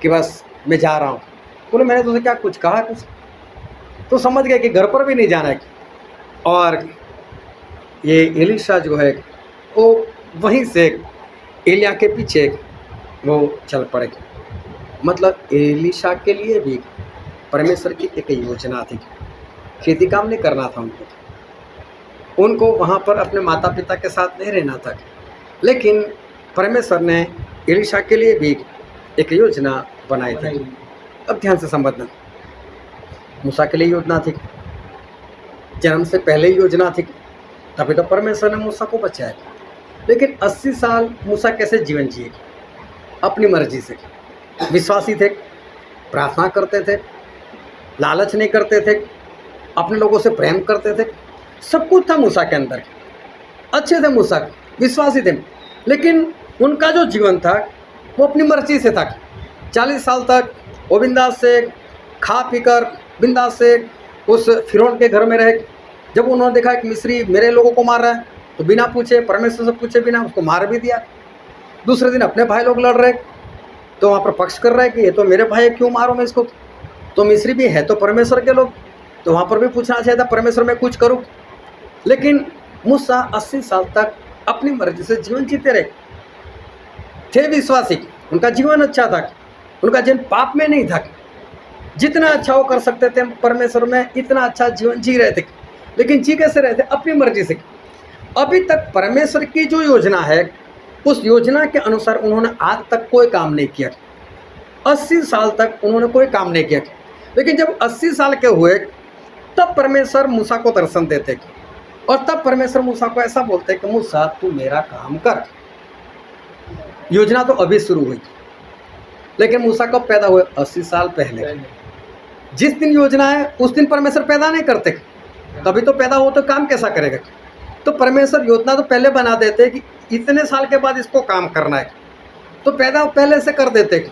कि बस मैं जा रहा हूँ। बोले मैंने तुझे क्या कुछ कहा कुछ? तो समझ गया कि घर पर भी नहीं जाना है। और ये एलीशा जो है वो वहीं से एलिया के पीछे वो चल पड़े। मतलब एलीशा के लिए भी परमेश्वर की एक योजना थी, खेती काम नहीं करना था उनको वहाँ पर अपने माता पिता के साथ नहीं रहना था, लेकिन परमेश्वर ने एलीशा के लिए भी एक योजना बनाई थी। अब ध्यान से समझना, मूसा के लिए योजना थी, जन्म से पहले ही योजना थी, तभी तो परमेश्वर ने मूसा को बचाया। लेकिन 80 साल मूसा कैसे जीवन जिए? अपनी मर्जी से। विश्वासी थे, प्रार्थना करते थे, लालच नहीं करते थे, अपने लोगों से प्रेम करते थे, सब कुछ था मूसा के अंदर। अच्छे थे मूसा, विश्वासी थे, लेकिन उनका जो जीवन था वो अपनी मर्जी से था। 40 साल तक वो बिंदास से खा पीकर बिंदास से उस फिरौन के घर में रहे। जब उन्होंने देखा कि मिस्री मेरे लोगों को मार रहा है, तो बिना पूछे, परमेश्वर से पूछे बिना उसको मार भी दिया। दूसरे दिन अपने भाई लोग लड़ रहे, तो वहाँ पर पक्ष कर रहा है कि ये तो मेरे भाई है, क्यों मारो मैं इसको? तो मिस्री भी है तो परमेश्वर के लोग, तो वहाँ पर भी पूछना चाहिए था परमेश्वर मैं कुछ करूँ। लेकिन मूसा 80 साल तक अपनी मर्जी से जीवन जीते रहे, थे विश्वासी, उनका जीवन अच्छा था, उनका जीवन पाप में नहीं था। जितना अच्छा वो कर सकते थे परमेश्वर में, इतना अच्छा जीवन जी रहे थे। लेकिन जी कैसे रहे थे? अपनी मर्जी से। अभी तक परमेश्वर की जो योजना है उस योजना के अनुसार उन्होंने आज तक कोई काम नहीं किया। 80 साल तक उन्होंने कोई काम नहीं किया। लेकिन जब 80 साल के हुए तब परमेश्वर मूसा को दर्शन देते, और तब परमेश्वर मूसा को ऐसा बोलते कि मूसा तू मेरा काम कर। योजना तो अभी शुरू हुई, लेकिन मूसा कब पैदा हुए? 80 साल पहले। जिस दिन योजना है उस दिन परमेश्वर पैदा नहीं करते, तभी तो पैदा हो तो काम कैसा करेगा? तो परमेश्वर योजना तो पहले बना देते कि इतने साल के बाद इसको काम करना है, तो पैदा पहले से कर देते।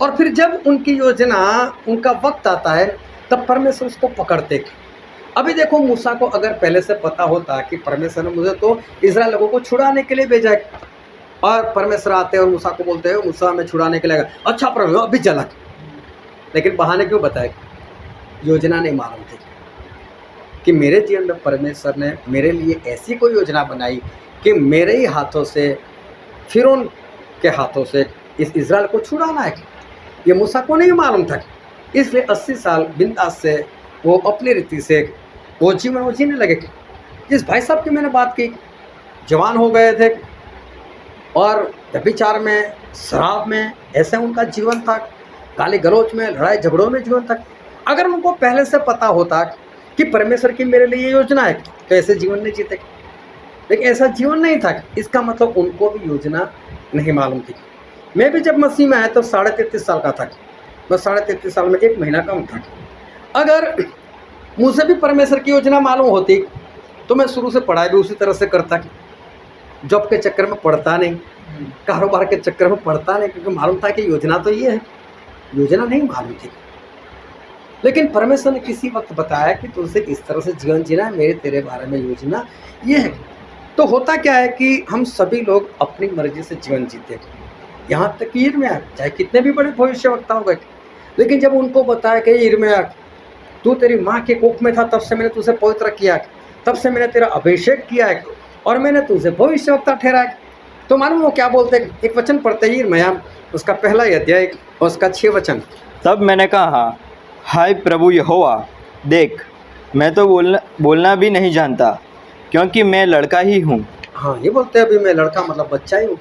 और फिर जब उनकी योजना, उनका वक्त आता है, तब परमेश्वर उसको पकड़ते। अभी देखो, मूसा को अगर पहले से पता होता कि परमेश्वर ने मुझे तो इस्राएल लोगों को छुड़ाने के लिए भेजा है, और परमेश्वर आते हैं और मूसा को बोलते हैं मूसा मैं छुड़ाने के लिए आया, अच्छा परमेश्वर अभी चला। लेकिन बहाने क्यों बताए? योजना नहीं मालूम थी कि मेरे जीवन में परमेश्वर ने मेरे लिए ऐसी कोई योजना बनाई कि मेरे ही हाथों से, फिरौन के हाथों से इस इज़राइल को छुड़ाना है। ये मूसा को नहीं मालूम था। इसलिए 80 साल बिंदास से वो अपनी रीति से वो जीवन वो जीने लगे। जिस भाई साहब की मैंने बात की, जवान हो गए थे और व्यभिचार में, शराब में, ऐसे उनका जीवन था, गाली गलौज में, लड़ाई झगड़ों में जीवन था। अगर उनको पहले से पता होता कि परमेश्वर की मेरे लिए योजना है, तो ऐसे जीवन नहीं जीते। लेकिन ऐसा जीवन नहीं था, इसका मतलब उनको भी योजना नहीं मालूम थी। मैं भी जब मसीह में आया तो 33.5 साल का था। बस 33.5 साल में 1 महीना कम था। अगर मुझे भी परमेश्वर की योजना मालूम होती तो मैं शुरू से पढ़ाई भी उसी तरह से करता। जॉब के चक्कर में पढ़ता नहीं, कारोबार के चक्कर में पढ़ता नहीं, क्योंकि मालूम था कि योजना तो ये है। योजना नहीं मालूम थी, लेकिन परमेश्वर ने किसी वक्त बताया कि तुझसे इस तरह से जीवन जीना है, मेरे तेरे बारे में योजना ये है। तो होता क्या है कि हम सभी लोग अपनी मर्जी से जीवन जीते हैं। यहाँ तक कि यिर्मयाह, चाहे कितने भी बड़े भविष्यवक्ता हो गए, लेकिन जब उनको बताया कि यिर्मयाह तू तेरी माँ के कोख में था, तब से मैंने तुझे पवित्र किया, तब से मैंने तेरा अभिषेक किया है और मैंने तुझे भविष्यवक्ता ठहराया, तो मालूम वो क्या बोलते हैं? एक वचन पढ़ते ही यिर्मयाह उसका पहला अध्याय और उसका 6 वचन। तब मैंने कहा, हाय प्रभु यहोवा, देख मैं तो बोलना भी नहीं जानता, क्योंकि मैं लड़का ही हूँ। हाँ, ये बोलते हैं अभी मैं लड़का मतलब बच्चा ही हूँ।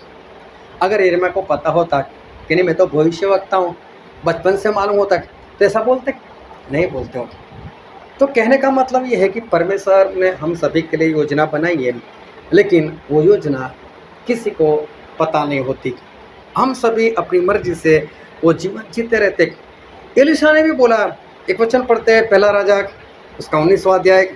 अगर यिर्मयाह को पता होता कि नहीं मैं तो भविष्यवक्ता हूँ, बचपन से मालूम होता, तो ऐसा बोलते नहीं बोलते हो। तो कहने का मतलब ये है कि परमेश्वर ने हम सभी के लिए योजना बनाई है, लेकिन वो योजना किसी को पता नहीं होती। हम सभी अपनी मर्जी से वो जीवन जीते रहते। एलीशा ने भी बोला, एक वचन पढ़ते हैं, पहला राजा उसका 19वां अध्याय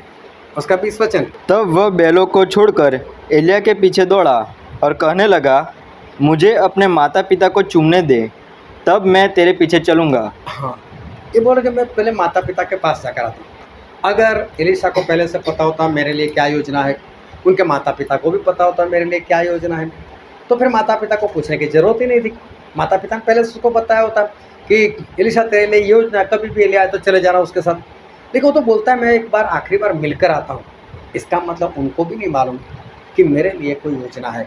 उसका 20 वचन। तब वह बैलों को छोड़कर एलिया के पीछे दौड़ा और कहने लगा, मुझे अपने माता पिता को चूमने दे, तब मैं तेरे पीछे चलूँगा। हाँ, ये बोल रहे कि मैं पहले माता पिता के पास जाकर आता। अगर एलीशा को पहले से पता होता मेरे लिए क्या योजना है, उनके माता पिता को भी पता होता मेरे लिए क्या योजना है, तो फिर माता पिता को पूछने की ज़रूरत ही नहीं थी। माता पिता ने पहले से उसको बताया होता कि एलीशा तेरे लिए योजना, कभी भी एलिया आए तो चले जाना उसके साथ। लेकिन वो तो बोलता है मैं एक बार आखिरी बार मिलकर आता हूँ। इसका मतलब उनको भी नहीं मालूम कि मेरे लिए कोई योजना है।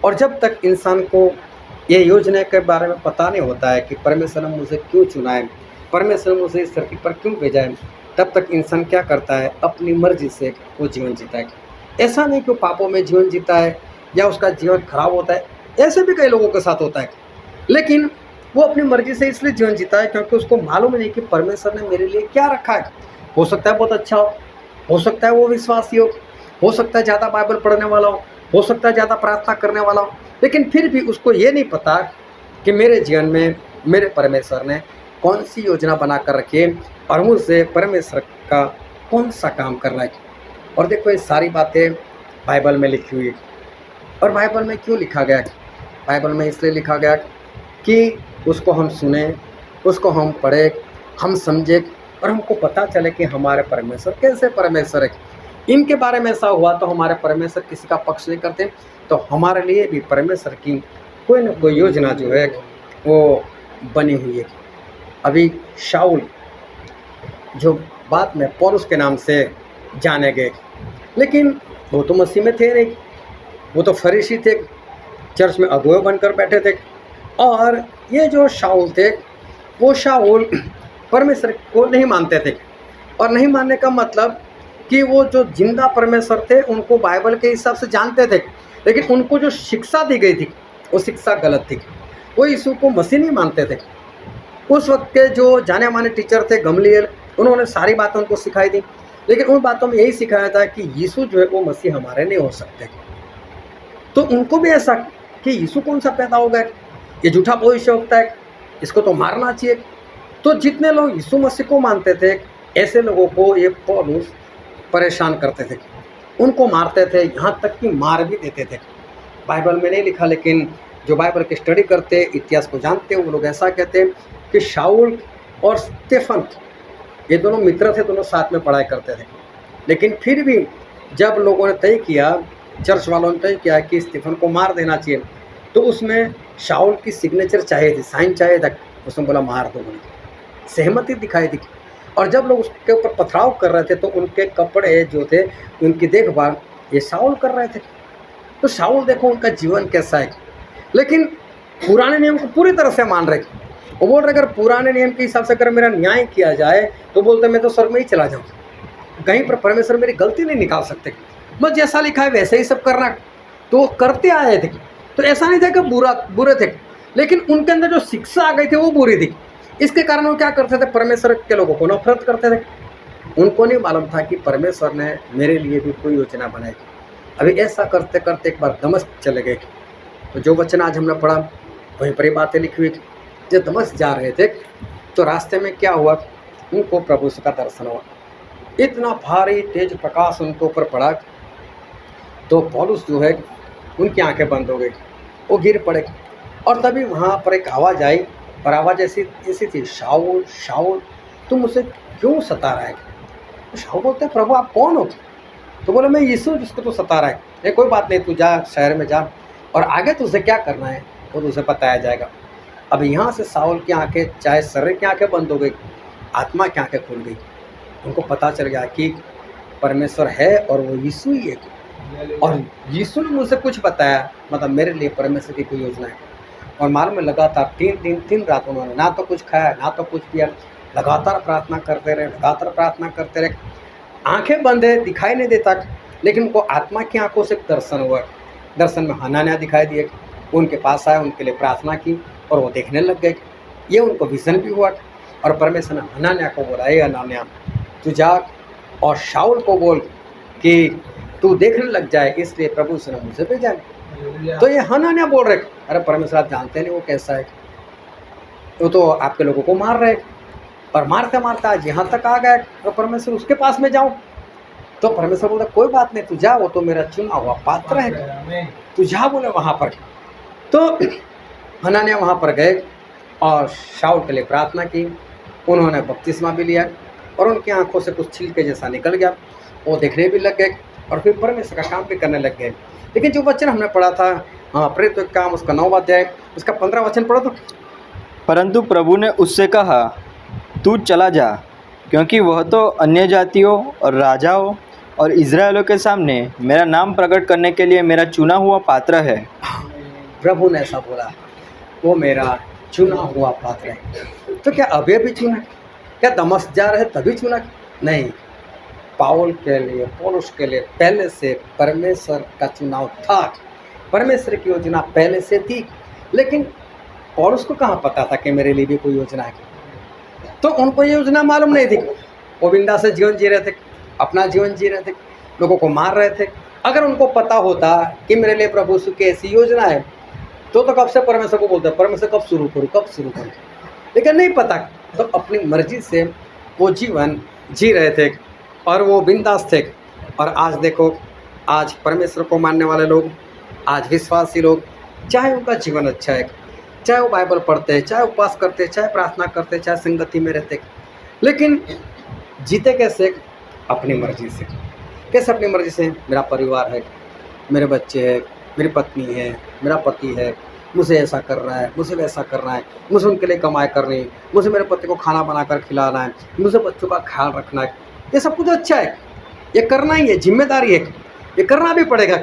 और जब तक इंसान को ये योजना के बारे में पता नहीं होता है कि परमेश्वर ने मुझे क्यों चुना है, परमेश्वर ने मुझे इस धरती पर क्यों भेजा है, तब तक इंसान क्या करता है? अपनी मर्जी से वो जीवन जीता है। ऐसा नहीं कि वो पापों में जीवन जीता है या उसका जीवन खराब होता है, ऐसे भी कई लोगों के साथ होता है। लेकिन वो अपनी मर्जी से इसलिए जीवन जीता है क्योंकि उसको मालूम नहीं कि परमेश्वर ने मेरे लिए क्या रखा है। हो सकता है बहुत अच्छा हो, हो सकता है वो विश्वासी हो सकता है ज़्यादा बाइबल पढ़ने वाला हो सकता है ज़्यादा प्रार्थना करने वाला हो, लेकिन फिर भी उसको ये नहीं पता कि मेरे जीवन में मेरे परमेश्वर ने कौन सी योजना बना कर रखी है और मुझसे परमेश्वर का कौन सा काम कर रहा है। और देखो ये सारी बातें बाइबल में लिखी हुई है। और बाइबल में क्यों लिखा गया? बाइबल में इसलिए लिखा गया कि उसको हम सुने, उसको हम पढ़े, हम समझे और हमको पता चले कि हमारे परमेश्वर कैसे परमेश्वर है। इनके बारे में ऐसा हुआ तो हमारे परमेश्वर किसी का पक्ष नहीं करते, तो हमारे लिए भी परमेश्वर की कोई ना कोई योजना जो है वो बनी हुई है। अभी शाऊल जो बाद में पौलुस के नाम से जाने गए, लेकिन वो तो मसीह में थे नहीं, वो तो फरीसी थे, चर्च में अगुवे बनकर बैठे थे। और ये जो शाऊल थे वो शाऊल परमेश्वर को नहीं मानते थे। और नहीं मानने का मतलब कि वो जो जिंदा परमेश्वर थे उनको बाइबल के हिसाब से जानते थे, लेकिन उनको जो शिक्षा दी गई थी वो शिक्षा गलत थी। वो यीशु को मसीह नहीं मानते थे। उस वक्त के जो जाने माने टीचर थे गमलीएल, उन्होंने सारी बातें उनको सिखाई थी, लेकिन उन बातों में यही सिखाया था कि यीशु जो है वो मसीह हमारे नहीं हो सकते। तो उनको भी ऐसा कि यीशु कौन सा पैदा हो गया, ये झूठा भविष्यवक्ता है, इसको तो मारना चाहिए। तो जितने लोग यीशु मसीह को मानते थे ऐसे लोगों को ये पौलुस परेशान करते थे, उनको मारते थे, यहाँ तक कि मार भी देते थे। बाइबल में नहीं लिखा, लेकिन जो बाइबल की स्टडी करते, इतिहास को जानते हैं, वो लोग ऐसा कहते हैं कि शाऊल और स्टेफन ये दोनों मित्र थे, दोनों साथ में पढ़ाई करते थे। लेकिन फिर भी जब लोगों ने तय किया, चर्च वालों ने तय किया कि स्टीफन को मार देना चाहिए, तो उसमें शाऊल की सिग्नेचर चाहिए थी, साइन चाहिए था। उसने बोला मार दो, बोली सहमति दिखाई दी। और जब लोग उसके ऊपर पथराव कर रहे थे तो उनके कपड़े जो थे, उनकी देखभाल ये शाऊल कर रहे थे। तो शाऊल देखो उनका जीवन कैसा है, लेकिन पुराने नियम को पूरी तरह से मान रहे। वो बोल रहे अगर पुराने नियम के हिसाब से अगर मेरा न्याय किया जाए तो बोलते मैं तो स्वर्ग में ही चला जाऊँ, कहीं पर परमेश्वर मेरी गलती नहीं निकाल सकते। बस जैसा लिखा है वैसे ही सब करना, तो करते आए थे। तो ऐसा नहीं था कि बुरे थे, लेकिन उनके अंदर जो शिक्षा आ गई थी वो बुरी थी। इसके कारण वो क्या करते थे, परमेश्वर के लोगों को नफरत करते थे। उनको नहीं मालूम था कि परमेश्वर ने मेरे लिए भी कोई योजना बनाई। अभी ऐसा करते करते एक बार दमिश्क चले गए। तो जो वचन आज हमने पढ़ा वहीं पर बातें लिखी हुई। जब दमिश्क जा रहे थे तो रास्ते में क्या हुआ, उनको प्रभु का दर्शन हुआ। इतना भारी तेज प्रकाश उनके ऊपर पड़ा तो पौलुस जो है उनकी आंखें बंद हो गई, वो गिर पड़े। और तभी वहाँ पर एक आवाज़ आई, और आवाज़ ऐसी थी, शाऊल शाऊल तुम मुझे क्यों सता रहा है। तो शाऊल बोलते हैं प्रभु आप कौन हो। तो बोले मैं यीशु जिसको तू सता रहा है। ये कोई बात नहीं, तू जा शहर में जा और आगे तुझे क्या करना है वो तुझे बताया जाएगा। अब यहाँ से शाऊल की आंखें, चाहे शरीर की आंखें बंद हो गई, आत्मा की आंखें खुल गई। उनको पता चल गया कि परमेश्वर है और वो यीशु ही है, और यीशु ने मुझे कुछ बताया, मतलब मेरे लिए परमेश्वर की कोई योजना है। और मालूम में लगातार 3 दिन 3 रात उन्होंने ना तो कुछ खाया ना तो कुछ पिया, लगातार प्रार्थना करते रहे, लगातार प्रार्थना करते रहे। आंखें बंद है, दिखाई नहीं देता, लेकिन उनको आत्मा की आंखों से दर्शन हुआ। दर्शन में हनान्याह दिखाई दिए, उनके पास आए, उनके लिए प्रार्थना की और वो देखने लग गए। ये उनको विजन भी हुआ। और परमेश्वर ने हनान्याह को बोला, ये हनान्याह तू जा और शाऊल को बोल कि तू देखने लग जाए, इसलिए प्रभु ने मुझे भेजा। तो ये हनान्याह बोल रहे, अरे परमेश्वर आप जानते नहीं वो कैसा है, वो तो आपके लोगों को मार रहे, और मारते मारते आज यहाँ तक आ गए, तो परमेश्वर उसके पास में जाऊँ। तो परमेश्वर बोलता कोई बात नहीं, तू जा, वो तो मेरा चुना हुआ पात्र है, तू जा बोले वहाँ पर। तो हनान्याह वहाँ पर गए और शाऊल के लिए प्रार्थना की। उन्होंने बपतिस्मा भी लिया और उनकी आंखों से कुछ छिलके जैसा निकल गया, वो देखने भी लग गए और फिर परमेश्वर का काम भी करने लग गए। लेकिन जो वचन हमने पढ़ा था, हाँ प्रेरितों के काम उसका 9वां अध्याय उसका 15 वचन पढ़ो तो। परंतु प्रभु ने उससे कहा तू चला जा, क्योंकि वह तो अन्य जातियों और राजाओं और इज़राइलियों के सामने मेरा नाम प्रकट करने के लिए मेरा चुना हुआ पात्र है। प्रभु ने ऐसा बोला, वो मेरा चुना हुआ पात्र है। तो क्या अभी भी चुना, क्या दमिश्क जा रहे तभी चुना? नहीं, पाउल के लिए, पौलुस के लिए पहले से परमेश्वर का चुनाव था, परमेश्वर की योजना पहले से थी। लेकिन पौलुस को कहाँ पता था कि मेरे लिए भी कोई योजना है? तो उनको ये योजना मालूम नहीं थी। वो बिंदास से जीवन जी रहे थे, अपना जीवन जी रहे थे, लोगों को मार रहे थे। अगर उनको पता होता कि मेरे लिए प्रभु यीशु की ऐसी योजना है तो कब से परमेश्वर को बोलते, परमेश्वर कब शुरू करूँ। लेकिन नहीं पता, तो अपनी मर्जी से वो जीवन जी रहे थे और वो बिंदास थे। और आज देखो, आज परमेश्वर को मानने वाले लोग, आज विश्वासी लोग, चाहे उनका जीवन अच्छा है, चाहे वो बाइबल पढ़ते हैं, चाहे उपवास करते हैं, चाहे प्रार्थना करते हैं, चाहे संगति में रहते, लेकिन जीते कैसे? अपनी मर्जी से। कैसे अपनी मर्जी से? मेरा परिवार है, मेरे बच्चे हैं, मेरी पत्नी है, मेरा पति है, मुझे ऐसा कर रहा है, मुझे वैसा करना है, मुझे उनके लिए कमाई करनी है, मुझे मेरे पति को खाना बनाकर खिलाना है, मुझे बच्चों का ख्याल रखना है। ये सब कुछ अच्छा है, ये करना ही है, जिम्मेदारी है, ये करना भी पड़ेगा।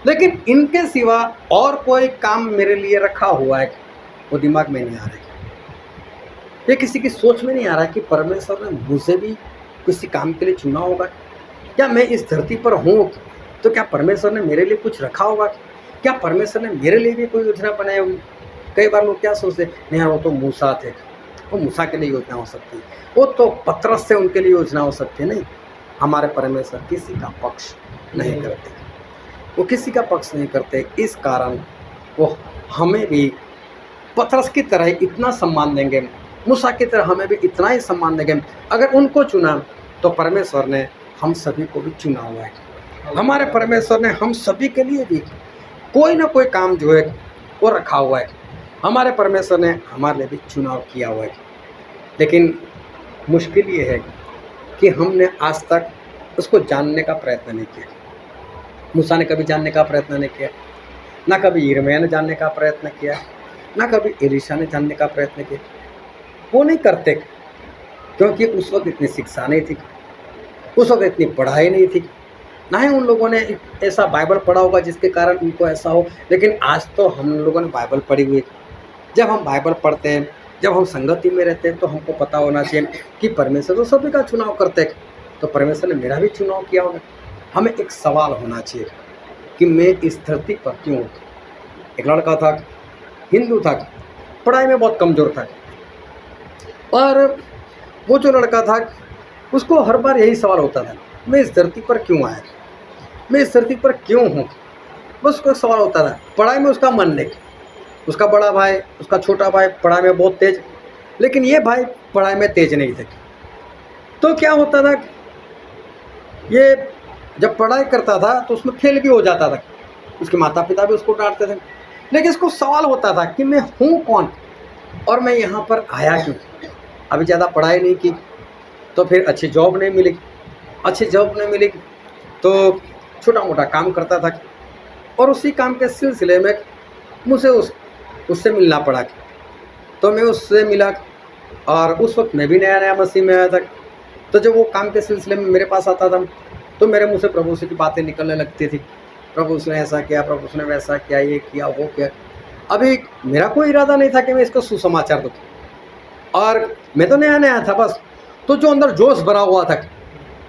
लेकिन इनके सिवा और कोई काम मेरे लिए रखा हुआ है, वो दिमाग में नहीं आ रहा है। ये किसी की सोच में नहीं आ रहा है कि परमेश्वर ने मुझे भी किसी काम के लिए चुना होगा। क्या मैं इस धरती पर हूँ तो क्या परमेश्वर ने मेरे लिए कुछ रखा होगा? क्या परमेश्वर ने मेरे लिए भी कोई योजना बनाई होगी? कई बार लोग क्या सोचते हैं, नहीं यार वो तो मूसा थे, वो मूसा के लिए योजना हो सकती है, वो तो पतरस से उनके लिए योजना हो सकती है। नहीं, हमारे परमेश्वर किसी का पक्ष नहीं करते, वो किसी का पक्ष नहीं करते। इस कारण वो हमें भी पतरस की तरह ही इतना सम्मान देंगे, मूसा की तरह हमें भी इतना ही सम्मान देंगे। अगर उनको चुना तो परमेश्वर ने हम सभी को भी चुना हुआ है। हमारे परमेश्वर ने हम सभी के लिए भी कोई ना कोई काम जो है वो रखा हुआ है। हमारे परमेश्वर ने हमारे लिए भी चुनाव किया हुआ है। लेकिन मुश्किल ये है कि हमने आज तक उसको जानने का प्रयत्न नहीं किया। मूसा ने कभी जानने का प्रयत्न नहीं किया, ना कभी यिर्मयाह ने जानने का प्रयत्न किया, ना कभी एलीशा ने जानने का प्रयत्न किया। वो नहीं करते क्योंकि उस वक्त इतनी शिक्षा नहीं थी, उस वक्त इतनी पढ़ाई नहीं थी, ना ही उन लोगों ने ऐसा बाइबल पढ़ा होगा जिसके कारण उनको ऐसा हो। लेकिन आज तो हम लोगों ने बाइबल पढ़ी हुई है। जब हम बाइबल पढ़ते हैं, जब हम संगति में रहते हैं, तो हमको पता होना चाहिए कि परमेश्वर तो सभी का चुनाव करते हैं, तो परमेश्वर ने मेरा भी चुनाव किया होगा। हमें एक सवाल होना चाहिए कि मैं इस धरती पर क्यों हूँ। एक लड़का था, हिंदू था, पढ़ाई में बहुत कमज़ोर था, और वो जो लड़का था उसको हर बार यही सवाल होता था, मैं इस धरती पर क्यों आया, मैं इस धरती पर क्यों हूँ। बस उसको सवाल होता था। पढ़ाई में उसका मन नहीं, उसका बड़ा भाई, उसका छोटा भाई पढ़ाई में बहुत तेज, लेकिन ये भाई पढ़ाई में तेज नहीं थे। तो क्या होता था, ये जब पढ़ाई करता था तो उसमें फेल भी हो जाता था, उसके माता पिता भी उसको डांटते थे। लेकिन इसको सवाल होता था कि मैं हूँ कौन और मैं यहाँ पर आया क्यों। अभी ज़्यादा पढ़ाई नहीं की तो फिर अच्छी जॉब नहीं मिली, अच्छी जॉब नहीं मिली तो छोटा मोटा काम करता था, और उसी काम के सिलसिले में मुझे उससे मिलना पड़ा। तो मैं उससे मिला, और उस वक्त मैं भी नया नया मसीह में आया था। तो जब वो काम के सिलसिले में मेरे पास आता था तो मेरे मुँह से प्रभु से की बातें निकलने लगती थी। प्रभु उसने ऐसा किया, प्रभु उसने वैसा किया, ये किया वो किया। अभी मेरा कोई इरादा नहीं था कि मैं इसको सुसमाचार दूँ, और मैं तो नया नया था बस। तो जो अंदर जोश भरा हुआ था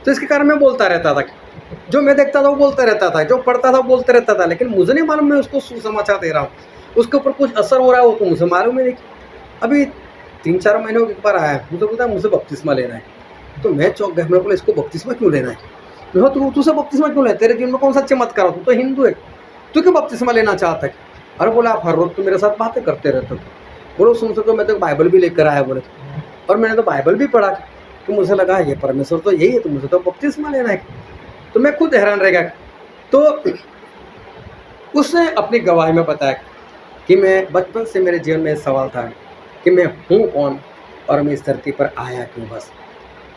तो इसके कारण मैं बोलता रहता था, जो मैं देखता था वो बोलता रहता था, जो पढ़ता था वो बोलते रहता था। लेकिन मुझे नहीं मालूम मैं उसको सुसमाचार दे रहा हूँ, उसके ऊपर कुछ असर हो रहा है वो तो मुझे मालूम ही नहीं। अभी 3-4 महीनों के बार आया, मुझे बोलता है मुझे बपतिस्मा लेना है। तो मैं चौंक गया, मेरे को इसको बपतिस्मा क्यों लेना है। मैं तू तुझसे बपतिस्मा क्यों ले, तेरे जीवन में कौन सा चमत्कार हो, तू तो हिंदू है, तू क्यों बपतिस्मा लेना चाहता है। अरे बोला आप हर रोज तो मेरे साथ बातें करते रहते हो। बोलो सुन सको, मैं तो बाइबल भी लेकर आया बोले, और मैंने तो बाइबल भी पढ़ा। तो मुझे लगा ये परमेश्वर तो यही है, तो मुझे तो बपतिस्मा लेना है। तो मैं खुद हैरान रह गया। तो उसने अपनी गवाही में बताया कि मैं बचपन से मेरे जीवन में सवाल था कि मैं हूँ कौन और मैं इस धरती पर आया क्यों बस।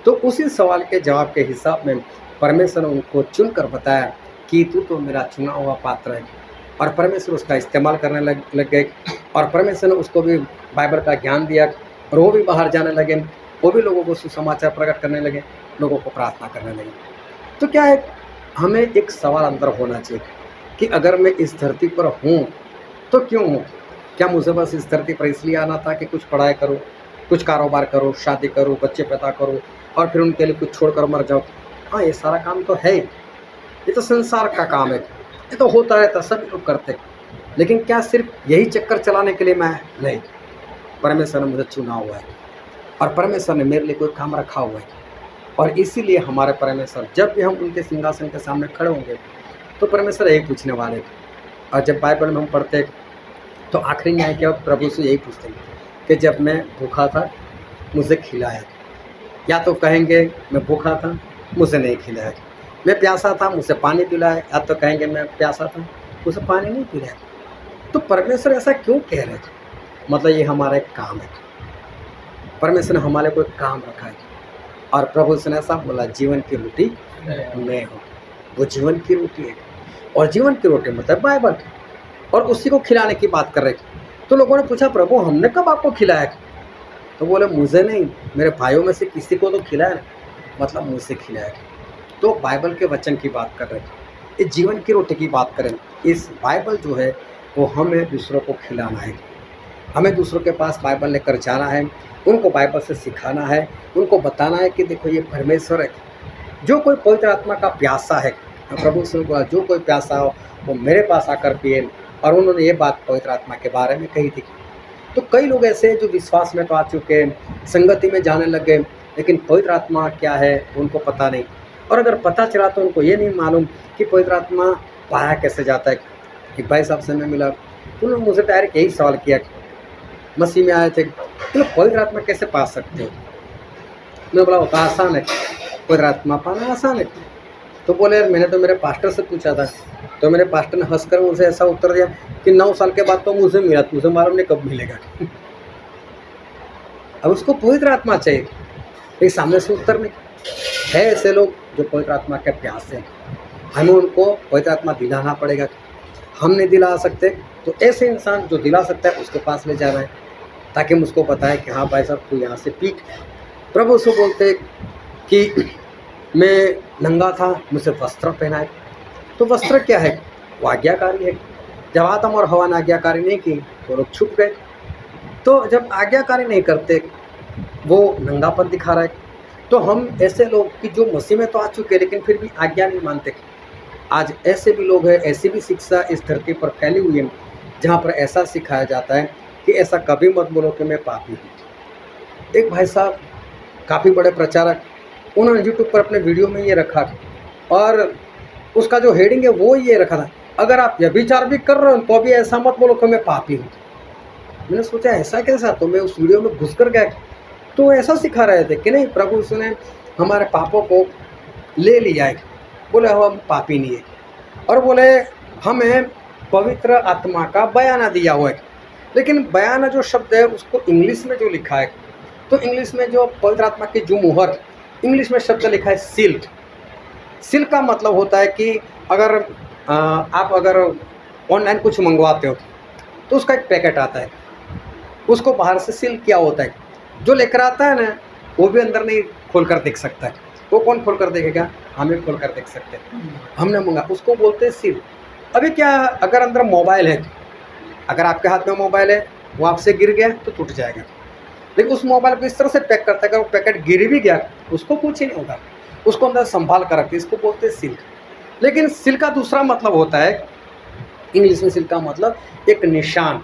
तो उसी सवाल के जवाब के हिसाब में परमेश्वर ने उनको चुनकर बताया कि तू तो मेरा चुना हुआ पात्र है। और परमेश्वर उसका इस्तेमाल करने लग गए, और परमेश्वर ने उसको भी बाइबल का ज्ञान दिया, और वो भी बाहर जाने लगे, वो भी लोगों को सुसमाचार प्रकट करने लगे, लोगों को प्रार्थना करने लगे। तो क्या है, हमें एक सवाल अंदर होना चाहिए कि अगर मैं इस धरती पर हूँ तो क्यों हूँ। क्या मुझे बस इस धरती पर इसलिए आना था कि कुछ पढ़ाई करूँ, कुछ कारोबार करूँ, शादी करूँ, बच्चे पैदा करूँ, और फिर उनके लिए कुछ छोड़कर मर जाऊँ। हाँ, ये सारा काम तो है, ये तो संसार का काम है, ये तो होता रहता, सभी लोग करते। लेकिन क्या सिर्फ यही चक्कर चलाने के लिए मैं नहीं, परमेश्वर ने मुझे चुना हुआ है, और परमेश्वर ने मेरे लिए कोई काम रखा हुआ है। और इसीलिए हमारे परमेश्वर जब भी हम उनके सिंहासन के सामने खड़े होंगे तो परमेश्वर यही पूछने वाले। और जब बाइबल में हम पढ़ते तो आखिरी न्याय के वक्त प्रभु से यही पूछते हैं कि जब मैं भूखा था मुझे खिलाया, या तो कहेंगे मैं भूखा था मुझे नहीं खिलाया, मैं प्यासा था मुझे पानी पिलाया, या तो कहेंगे मैं प्यासा था मुझे पानी नहीं पिलाया। तो परमेश्वर ऐसा क्यों कह रहे थे? मतलब ये हमारा एक काम है, परमेश्वर ने हमारे को एक काम रखा है। और प्रभु ने ऐसा बोला, जीवन की रोटी मैं हूँ। वो जीवन की रोटी है, और जीवन की रोटी मतलब बाइबल, और उसी को खिलाने की बात कर रहे थे। तो लोगों ने पूछा, प्रभु हमने कब आपको खिलाया? तो बोले मुझे नहीं, मेरे भाइयों में से किसी को तो खिलाया, मतलब मुझसे खिलाया। तो बाइबल के वचन की बात कर रहे थे, इस जीवन की रोटी की बात करें। इस बाइबल जो है वो हमें दूसरों को खिलाना है, हमें दूसरों के पास बाइबल लेकर जाना है, उनको बाइबल से सिखाना है, उनको बताना है कि देखो ये परमेश्वर है। जो कोई पवित्र आत्मा का प्यासा है, प्रभु से बोला जो कोई प्यासा हो वो मेरे पास आकर पिए। और उन्होंने ये बात पवित्र आत्मा के बारे में कही थी। तो कई लोग ऐसे हैं जो विश्वास में तो आ चुके हैं, संगति में जाने लग गए, लेकिन पवित्र आत्मा क्या है उनको पता नहीं। और अगर पता चला तो उनको ये नहीं मालूम कि पवित्र आत्मा पाया कैसे जाता है। एक भाई साहब से मैं मिला, तो उन्होंने मुझे डायरेक्ट यही सवाल किया, मसीह में आए थे, तो पवित्र आत्मा कैसे पा सकते हो? मैं बोला वो तो आसान है, पवित्र आत्मा पाना आसान है। तो बोले यार मैंने तो मेरे पास्टर से पूछा था, तो मेरे पास्टर ने हंसकर मुझे ऐसा उत्तर दिया कि 9 साल के बाद तो मुझे मिला, तुझे मालूम नहीं कब मिलेगा। अब उसको पवित्र आत्मा चाहिए, लेकिन सामने से उत्तर नहीं है। ऐसे लोग जो पवित्र आत्मा के प्यास हैं, हमें उनको पवित्र आत्मा दिलाना पड़ेगा। हम नहीं दिला सकते तो ऐसे इंसान जो दिला सकता है उसके पास ले जाना है, ताकि हम उसको बताएं कि हाँ भाई साहब तू यहाँ से पीक। प्रभु उसको बोलते कि मैं नंगा था मुझे वस्त्र पहनाए। तो वस्त्र क्या है? वो आज्ञाकारी है। जब आदम और हवा ने आज्ञाकारी नहीं की तो लोग छुप गए। तो जब आज्ञाकारी नहीं करते वो नंगापन दिखा रहा है। तो हम ऐसे लोग कि जो मसीह में तो आ चुके लेकिन फिर भी आज्ञा नहीं मानते। आज ऐसे भी लोग हैं, ऐसी भी शिक्षा इस धरती पर फैली हुई है जहाँ पर ऐसा सिखाया जाता है कि ऐसा कभी मत बोलो कि मैं पापी हूँ। एक भाई साहब काफ़ी बड़े प्रचारक, उन्होंने यूट्यूब पर अपने वीडियो में ये रखा और उसका जो हेडिंग है वो ये रखा था, अगर आप व्यभिचार भी कर रहे हो तो भी ऐसा मत बोलो कि मैं पापी हूँ। मैंने सोचा ऐसा कैसा, तो मैं उस वीडियो में घुस कर गया तो ऐसा सिखा रहे थे कि नहीं प्रभु उसने हमारे पापों को ले लिया है, बोले हम पापी नहीं है, और बोले हमें पवित्र आत्मा का बयाना दिया हुआ है। लेकिन बयाना जो शब्द है उसको इंग्लिश में जो लिखा है, तो इंग्लिश में जो पवित्र आत्मा की जो मुहर, इंग्लिश में शब्द लिखा है सील। सील का मतलब होता है कि अगर आप अगर ऑनलाइन कुछ मंगवाते हो तो उसका एक पैकेट आता है, उसको बाहर से सील किया होता है। जो लेकर आता है ना वो भी अंदर नहीं खोल कर देख सकता है। वो कौन खोल कर देखेगा? हमें खोल कर देख सकते हैं, हमने मंगा, उसको बोलते हैं सील। अभी क्या, अगर अंदर मोबाइल है, अगर आपके हाथ में मोबाइल है वो आपसे गिर गया तो टूट जाएगा, लेकिन उस मोबाइल को इस तरह से पैक करता है अगर वो पैकेट गिर भी गया उसको कुछ ही नहीं होगा, उसको अंदर संभाल कर रखते, इसको बोलते हैं सील। लेकिन सील का दूसरा मतलब होता है, इंग्लिश में सील का मतलब एक निशान।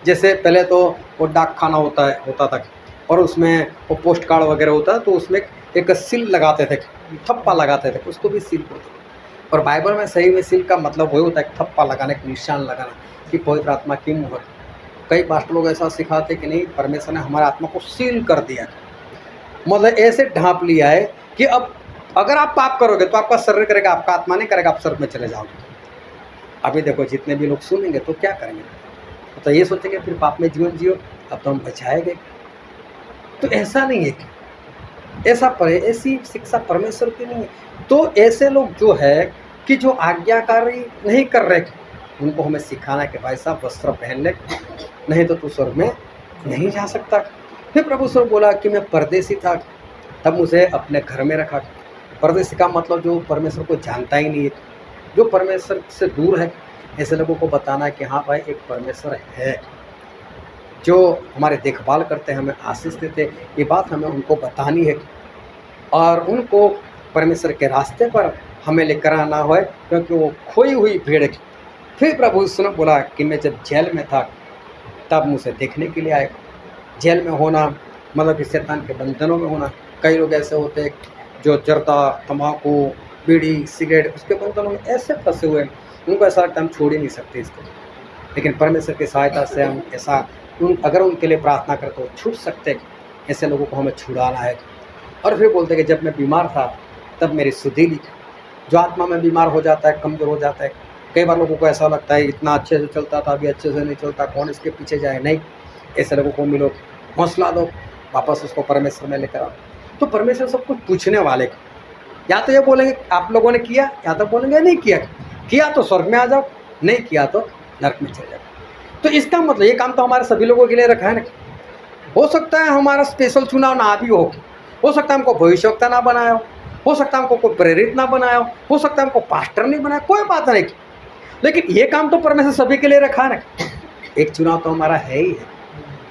जैसे पहले तो वो डाक खाना होता था और उसमें वो पोस्ट कार्ड वगैरह होता है, तो उसमें एक सील लगाते थे, थप्पा लगाते थे, उसको भी सील बोलते थे। और बाइबल में सही में सील का मतलब वही होता है, थप्पा लगाना, एक निशान लगाना कि पवित्र आत्मा की मुहर। कई पास्टर लोग ऐसा सिखाते कि नहीं परमेश्वर ने हमारे आत्मा को सील कर दिया, मतलब ऐसे ढांप लिया है कि अब अगर आप पाप करोगे तो आपका शरीर करेगा, आपका आत्मा नहीं करेगा, आप स्वर्ग में चले जाओगे। अभी देखो जितने भी लोग सुनेंगे तो क्या करेंगे, तो ये सोचेंगे फिर पाप में जीवन जियो, अब तो हम बचाएंगे। तो ऐसा नहीं है, ऐसी शिक्षा परमेश्वर की नहीं है। तो ऐसे लोग जो है कि जो आज्ञाकारी नहीं कर रहे, उनको हमें सिखाना है कि भाई साहब वस्त्र पहन ले, नहीं तो तू स्वर्ग में नहीं जा सकता। फिर प्रभु स्वर बोला कि मैं परदेसी था, तब मुझे अपने घर में रखा। परदेसी का मतलब जो परमेश्वर को जानता ही नहीं है, जो परमेश्वर से दूर है, ऐसे लोगों को बताना है कि हाँ भाई एक परमेश्वर है जो हमारे देखभाल करते हैं, हमें आशीष देते, ये बात हमें उनको बतानी है और उनको परमेश्वर के रास्ते पर हमें लेकर आना है, क्योंकि वो खोई हुई भीड़ है। फिर प्रभु यीशु ने बोला कि मैं जब जेल में था तब मुझे देखने के लिए आए। जेल में होना मतलब कि शैतान के बंधनों में होना। कई लोग ऐसे होते हैं जो जर्दा, तम्बाकू, बीड़ी, सिगरेट उसके बंधनों में ऐसे फंसे हुए हैं, उनको ऐसा लगता है हम छोड़ ही नहीं सकते इसको। लेकिन परमेश्वर की सहायता से हम ऐसा अगर उनके लिए प्रार्थना करें तो छूट सकते हैं। ऐसे लोगों को हमें छुड़ाना है। और फिर बोलते हैं कि जब मैं बीमार था तब मेरी सुधि ली। जो आत्मा में बीमार हो जाता है, कमज़ोर हो जाता है, कई बार लोगों को ऐसा लगता है इतना अच्छे से चलता था, अभी अच्छे से नहीं चलता, कौन इसके पीछे जाए। नहीं, ऐसे लोगों को मिलो, हौसला दो, वापस उसको परमेश्वर में लेकर आओ। तो परमेश्वर सब कुछ पूछने वाले को, या तो ये बोलेंगे आप लोगों ने किया, या तो बोलेंगे नहीं किया। किया तो स्वर्ग में आ जाओ, नहीं किया तो नरक में चले जाओ। तो इसका मतलब ये काम तो हमारे सभी लोगों के लिए रखा है ना। हो सकता है हमारा स्पेशल चुनाव ना भी हो सकता है हमको भविष्यवक्ता ना बनाया हो सकता है हमको कोई प्रेरित ना बनाया हो सकता है हमको पास्टर नहीं बनाया, कोई बात नहीं। लेकिन ये काम तो परमेश्वर सभी के लिए रखा है ना। एक चुनाव तो हमारा है ही है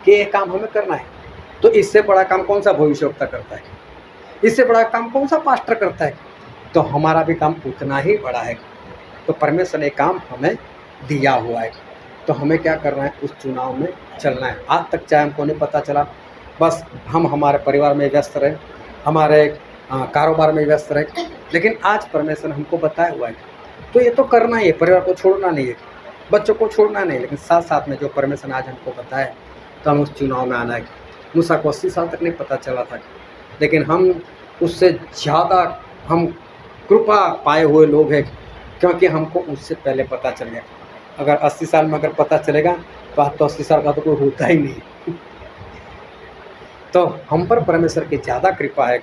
कि ये काम हमें करना है। तो इससे बड़ा काम कौन सा भविष्यवक्ता करता है, इससे बड़ा काम कौन सा पास्टर करता है। तो हमारा भी काम उतना ही बड़ा है। तो परमेश्वर ने काम हमें दिया हुआ है, तो हमें क्या करना है, उस चुनाव में चलना है। आज तक चाहे हमको नहीं पता चला, बस हम हमारे परिवार में व्यस्त रहे, हमारे कारोबार में व्यस्त रहे, लेकिन आज परमेश्वर ने हमको बताया हुआ है तो ये तो करना ही है। परिवार को छोड़ना नहीं है, बच्चों को छोड़ना नहीं, लेकिन साथ साथ में जो परमेश्वर ने आज हमको बताया तो हम उस चुनाव में आना है। मूसा को 80 साल तक नहीं पता चला था, लेकिन हम उससे ज़्यादा हम कृपा पाए हुए लोग हैं, क्योंकि हमको उससे पहले पता चल गया। अगर 80 साल में अगर पता चलेगा तो आज तो 80 साल का तो कोई होता ही नहीं। तो हम पर परमेश्वर की ज़्यादा कृपा है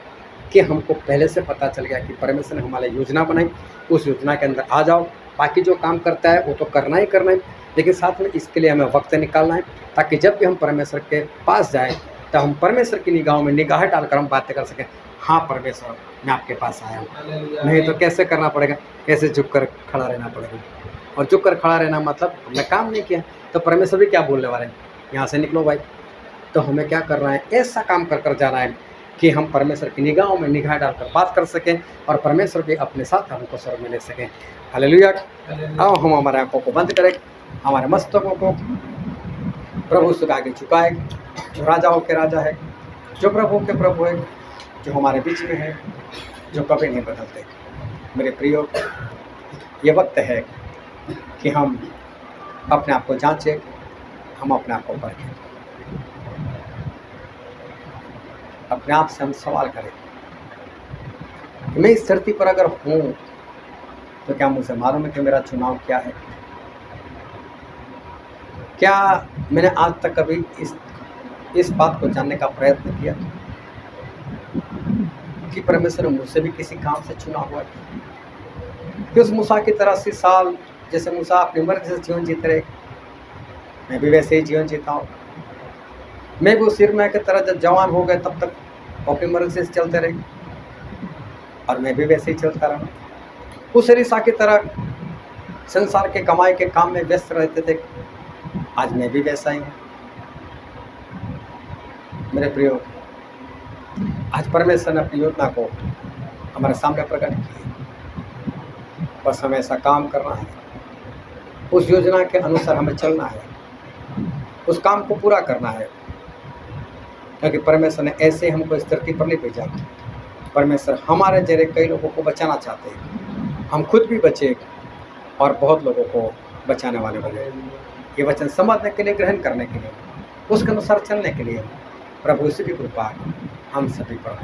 कि हमको पहले से पता चल गया कि परमेश्वर ने हमारे योजना बनाई, उस योजना के अंदर आ जाओ। बाकी जो काम करता है वो तो करना ही करना है, लेकिन साथ में इसके लिए हमें वक्त निकालना है, ताकि जब भी हम परमेश्वर के पास जाएँ तो हम परमेश्वर की निगाहों में निगाह डालकर हम बातें कर सकें। हाँ परमेश्वर, मैं आपके पास आया हूँ। नहीं तो कैसे करना पड़ेगा, कैसे झुक कर खड़ा रहना पड़ेगा। और झुक कर खड़ा रहना मतलब हमने काम नहीं किया, तो परमेश्वर भी क्या बोलने वाले हैं, यहाँ से निकलो भाई। तो हमें क्या करना है, ऐसा काम कर कर जाना है कि हम परमेश्वर की निगाहों में निगाह डालकर बात कर सकें और परमेश्वर भी अपने साथ हमको स्वर्ग में ले सकें। हालेलुया। आओ हम हमारे आंखों को बंद करें, हमारे मस्तकों को प्रभु से आगे झुकाए, जो राजाओं के राजा है, जो प्रभु के प्रभु है, जो हमारे बीच में है, जो कभी नहीं बदलते। मेरे प्रियो, ये वक्त है कि हम अपने आप को जांचें, हम अपने आप को परखें, अपने आप से हम सवाल करें कि मैं इस धरती पर अगर हूँ तो क्या मुझे मालूम है कि मेरा चुनाव क्या है। क्या मैंने आज तक कभी इस बात को जानने का प्रयत्न किया कि परमेश्वर ने मुझसे भी किसी काम से चुना हुआ है, कि उस मूसा की तरह 80 साल जैसे मूसा अपनी मर्जी से जीवन जीते रहे, मैं भी वैसे ही जीवन जीता हूँ। मैं भी उस सिरमा की तरह जब जवान हो गए तब तक अपनी मर्जी से चलते रहे, और मैं भी वैसे ही चलता रहा। उस एलीशा की तरह संसार के कमाई के काम में व्यस्त रहते थे, आज मैं भी वैसा ही हूँ। मेरे प्रियो, आज परमेश्वर ने अपनी योजना को हमारे सामने प्रकट की, बस हमें ऐसा काम करना है, उस योजना के अनुसार हमें चलना है, उस काम को पूरा करना है, क्योंकि परमेश्वर ने ऐसे हमको इस धरती पर नहीं भेजा। परमेश्वर हमारे जरिए कई लोगों को बचाना चाहते हैं, हम खुद भी बचे और बहुत लोगों को बचाने वाले बने। ये वचन समझने के लिए, ग्रहण करने के लिए, उसके अनुसार चलने के लिए प्रभु से भी कृपा हम सभी पर